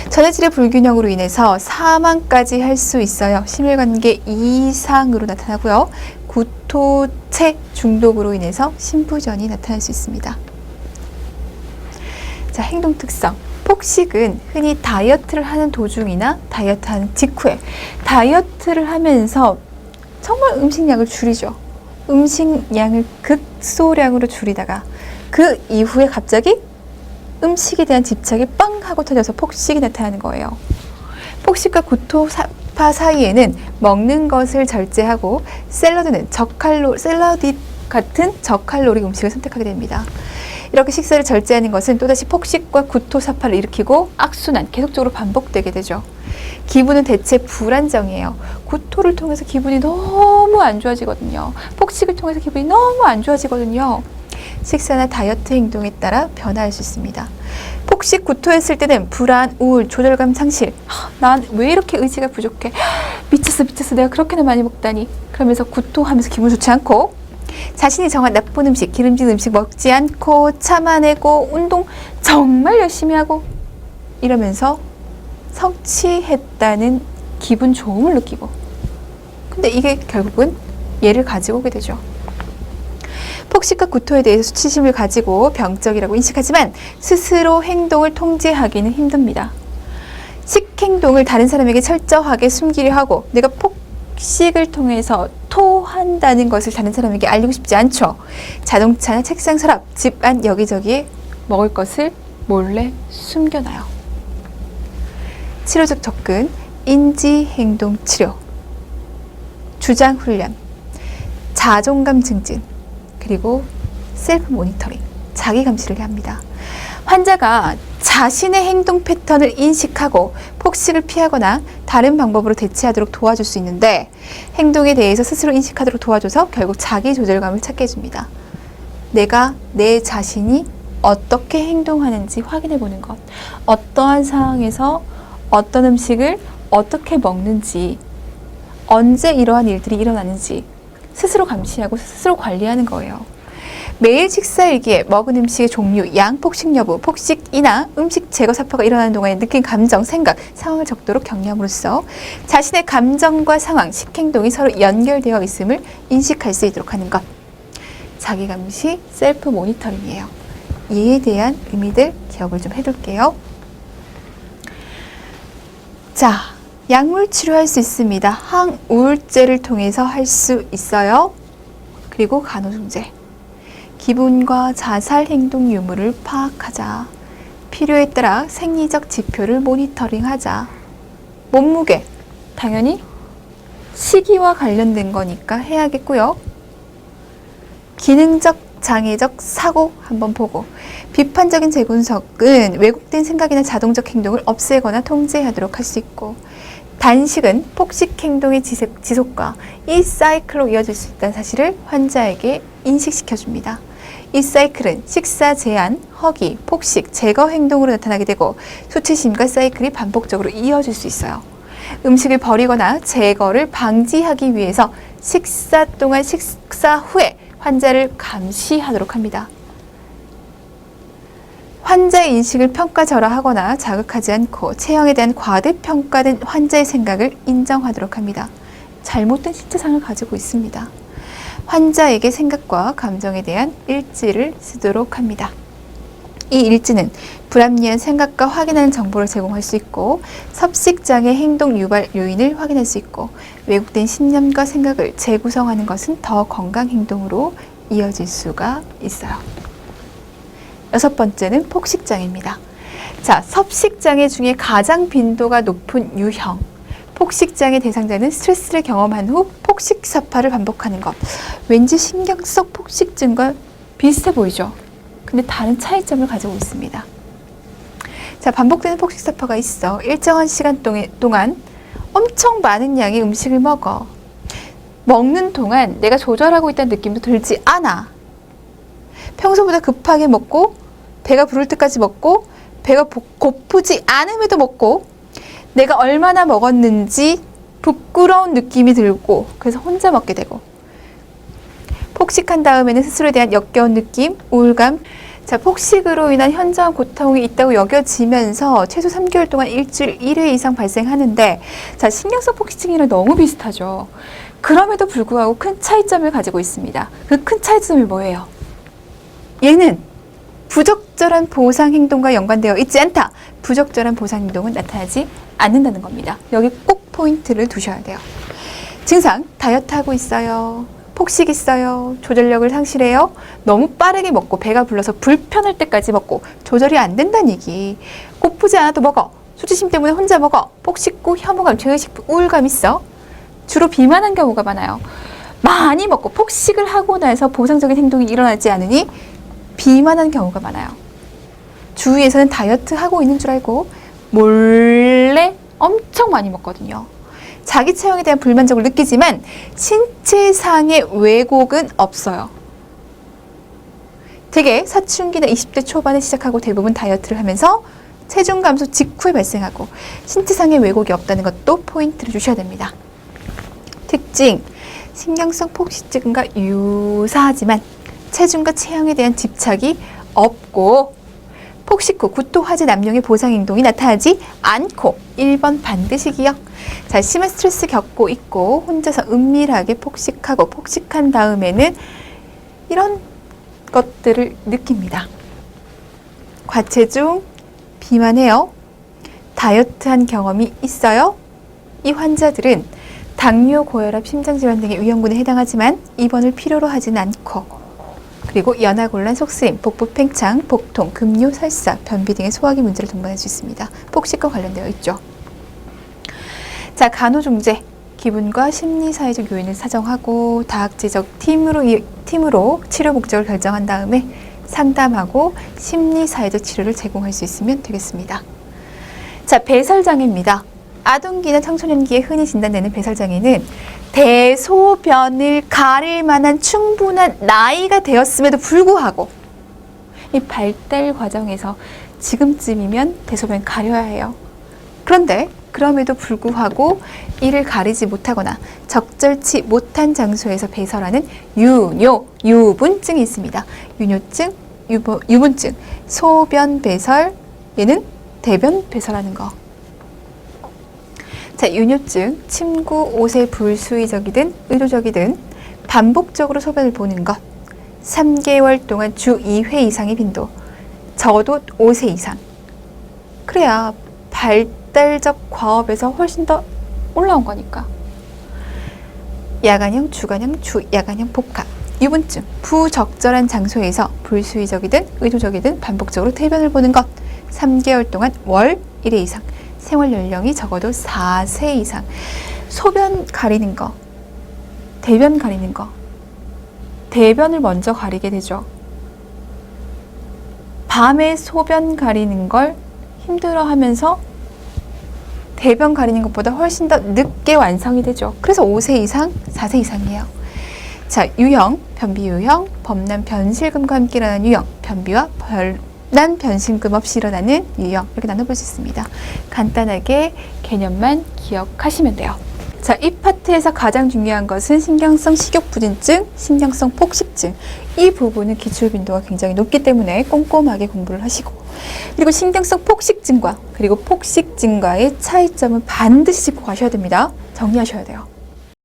전해질의 불균형으로 인해서 사망까지 할 수 있어요. 심혈관계 이상으로 나타나고요. 구토체 중독으로 인해서 심부전이 나타날 수 있습니다. 자, 행동 특성. 폭식은 흔히 다이어트를 하는 도중이나 다이어트하는 직후에 다이어트를 하면서 정말 음식량을 줄이죠. 음식량을 극소량으로 줄이다가 그 이후에 갑자기 음식에 대한 집착이 빵 하고 터져서 폭식이 나타나는 거예요. 폭식과 구토 사파 사이에는 먹는 것을 절제하고 샐러드 같은 저칼로리 음식을 선택하게 됩니다. 이렇게 식사를 절제하는 것은 또다시 폭식과 구토 사파를 일으키고 악순환, 계속적으로 반복되게 되죠. 기분은 대체 불안정이에요. 구토를 통해서 기분이 너무 안 좋아지거든요. 폭식을 통해서 기분이 너무 안 좋아지거든요. 식사나 다이어트 행동에 따라 변화할 수 있습니다. 폭식, 구토했을 때는 불안, 우울, 조절감 상실. 난 왜 이렇게 의지가 부족해? 미쳤어. 내가 그렇게나 많이 먹다니. 그러면서 구토하면서 기분 좋지 않고 자신이 정한 나쁜 음식, 기름진 음식 먹지 않고 참아내고 운동 정말 열심히 하고 이러면서 성취했다는 기분 좋음을 느끼고 근데 이게 결국은 얘를 가지고 오게 되죠. 폭식과 구토에 대해서 수치심을 가지고 병적이라고 인식하지만 스스로 행동을 통제하기는 힘듭니다. 식행동을 다른 사람에게 철저하게 숨기려 하고 내가 폭식을 통해서 토한다는 것을 다른 사람에게 알리고 싶지 않죠. 자동차나 책상 서랍, 집 안 여기저기에 먹을 것을 몰래 숨겨놔요. 치료적 접근, 인지행동치료. 주장 훈련, 자존감 증진, 그리고 셀프 모니터링, 자기 감시를 합니다. 환자가 자신의 행동 패턴을 인식하고 폭식을 피하거나 다른 방법으로 대체하도록 도와줄 수 있는데, 행동에 대해서 스스로 인식하도록 도와줘서 결국 자기 조절감을 찾게 해줍니다. 내가 내 자신이 어떻게 행동하는지 확인해 보는 것, 어떠한 상황에서 어떤 음식을 어떻게 먹는지, 언제 이러한 일들이 일어나는지 스스로 감시하고 스스로 관리하는 거예요. 매일 식사일기에 먹은 음식의 종류, 양, 폭식 여부, 폭식이나 음식 제거 사포가 일어나는 동안에 느낀 감정, 생각, 상황을 적도록 격려함으로써 자신의 감정과 상황, 식행동이 서로 연결되어 있음을 인식할 수 있도록 하는 것. 자기감시, 셀프 모니터링이에요. 이에 대한 의미들 기억을 좀 해둘게요. 자, 약물 치료할 수 있습니다. 항우울제를 통해서 할 수 있어요. 그리고 간호중재. 기분과 자살 행동 유무를 파악하자. 필요에 따라 생리적 지표를 모니터링하자. 몸무게, 당연히 시기와 관련된 거니까 해야겠고요. 기능적, 장애적 사고 한번 보고, 비판적인 재분석은 왜곡된 생각이나 자동적 행동을 없애거나 통제하도록 할 수 있고, 단식은 폭식 행동의 지속과 이 사이클로 이어질 수 있다는 사실을 환자에게 인식시켜줍니다. 이 사이클은 식사 제한, 허기, 폭식, 제거 행동으로 나타나게 되고 수치심과 사이클이 반복적으로 이어질 수 있어요. 음식을 버리거나 제거를 방지하기 위해서 식사 동안, 식사 후에 환자를 감시하도록 합니다. 환자의 인식을 평가절하하거나 자극하지 않고 체형에 대한 과대평가된 환자의 생각을 인정하도록 합니다. 잘못된 신체상을 가지고 있습니다. 환자에게 생각과 감정에 대한 일지를 쓰도록 합니다. 이 일지는 불합리한 생각과 확인하는 정보를 제공할 수 있고, 섭식장애 행동 유발 요인을 확인할 수 있고, 왜곡된 신념과 생각을 재구성하는 것은 더 건강 행동으로 이어질 수가 있어요. 6번째는 폭식장애입니다. 자, 섭식장애 중에 가장 빈도가 높은 유형. 폭식장애 대상자는 스트레스를 경험한 후 폭식사파를 반복하는 것. 왠지 신경성 폭식증과 비슷해 보이죠? 근데 다른 차이점을 가지고 있습니다. 자, 반복되는 폭식사파가 있어. 일정한 시간 동안 엄청 많은 양의 음식을 먹어. 먹는 동안 내가 조절하고 있다는 느낌도 들지 않아. 평소보다 급하게 먹고, 배가 부를 때까지 먹고, 배가 고프지 않음에도 먹고, 내가 얼마나 먹었는지 부끄러운 느낌이 들고, 그래서 혼자 먹게 되고, 폭식한 다음에는 스스로에 대한 역겨운 느낌, 우울감. 자, 폭식으로 인한 현저한 고통이 있다고 여겨지면서 최소 3개월 동안 일주일 1회 이상 발생하는데, 자, 신경성 폭식증이랑 너무 비슷하죠. 그럼에도 불구하고 큰 차이점을 가지고 있습니다. 그 큰 차이점이 뭐예요? 얘는 부적절한 보상 행동과 연관되어 있지 않다. 부적절한 보상 행동은 나타나지 않는다는 겁니다. 여기 꼭 포인트를 두셔야 돼요. 증상, 다이어트 하고 있어요. 폭식 있어요. 조절력을 상실해요. 너무 빠르게 먹고 배가 불러서 불편할 때까지 먹고 조절이 안 된다는 얘기. 고프지 않아도 먹어. 수치심 때문에 혼자 먹어. 폭식 후 혐오감, 죄의식, 우울감 있어. 주로 비만한 경우가 많아요. 많이 먹고 폭식을 하고 나서 보상적인 행동이 일어나지 않으니 비만한 경우가 많아요. 주위에서는 다이어트 하고 있는 줄 알고 몰래 엄청 많이 먹거든요. 자기 체형에 대한 불만족을 느끼지만 신체상의 왜곡은 없어요. 되게 사춘기나 20대 초반에 시작하고 대부분 다이어트를 하면서 체중 감소 직후에 발생하고 신체상의 왜곡이 없다는 것도 포인트를 주셔야 됩니다. 특징, 신경성 폭식증과 유사하지만 체중과 체형에 대한 집착이 없고, 폭식 후 구토하지 남용의 보상 행동이 나타나지 않고. 1번 반드시 기억. 자, 심한 스트레스 겪고 있고 혼자서 은밀하게 폭식하고 폭식한 다음에는 이런 것들을 느낍니다. 과체중, 비만해요. 다이어트한 경험이 있어요. 이 환자들은 당뇨, 고혈압, 심장질환 등의 위험군에 해당하지만 입원을 필요로 하지는 않고, 그리고 연하곤란, 속쓰림, 복부 팽창, 복통, 급류, 설사, 변비 등의 소화기 문제를 동반할 수 있습니다. 폭식과 관련되어 있죠. 자, 간호중재. 기분과 심리 사회적 요인을 사정하고 다학제적 팀으로 치료 목적을 결정한 다음에 상담하고 심리 사회적 치료를 제공할 수 있으면 되겠습니다. 자, 배설장애입니다. 아동기나 청소년기에 흔히 진단되는 배설장애는 대소변을 가릴 만한 충분한 나이가 되었음에도 불구하고 이 발달 과정에서 지금쯤이면 대소변 가려야 해요. 그런데 그럼에도 불구하고 이를 가리지 못하거나 적절치 못한 장소에서 배설하는 유분증이 있습니다. 유뇨증, 유분증, 소변 배설, 얘는 대변 배설하는 거. 자, 유뇨증, 침구, 옷의 불수의적이든 의도적이든 반복적으로 소변을 보는 것, 3개월 동안 주 2회 이상의 빈도, 적어도 5세 이상. 그래야 발달적 과업에서 훨씬 더 올라온 거니까. 야간형, 주간형, 주야간형 복합. 유분증, 부적절한 장소에서 불수의적이든 의도적이든 반복적으로 대변을 보는 것, 3개월 동안 월 1회 이상. 생활 연령이 적어도 4세 이상. 소변 가리는 거, 대변 가리는 거. 대변을 먼저 가리게 되죠. 밤에 소변 가리는 걸 힘들어하면서 대변 가리는 것보다 훨씬 더 늦게 완성이 되죠. 그래서 5세 이상, 4세 이상이에요. 자, 유형, 변비 유형, 범람 변실금과 함께 일어나는 유형, 변비와 난 변심금 없이 일어나는 유형, 이렇게 나눠볼 수 있습니다. 간단하게 개념만 기억하시면 돼요. 자, 이 파트에서 가장 중요한 것은 신경성 식욕부진증, 신경성 폭식증. 이 부분은 기출빈도가 굉장히 높기 때문에 꼼꼼하게 공부를 하시고, 그리고 신경성 폭식증과 그리고 폭식증과의 차이점은 반드시 짚고 가셔야 됩니다. 정리하셔야 돼요.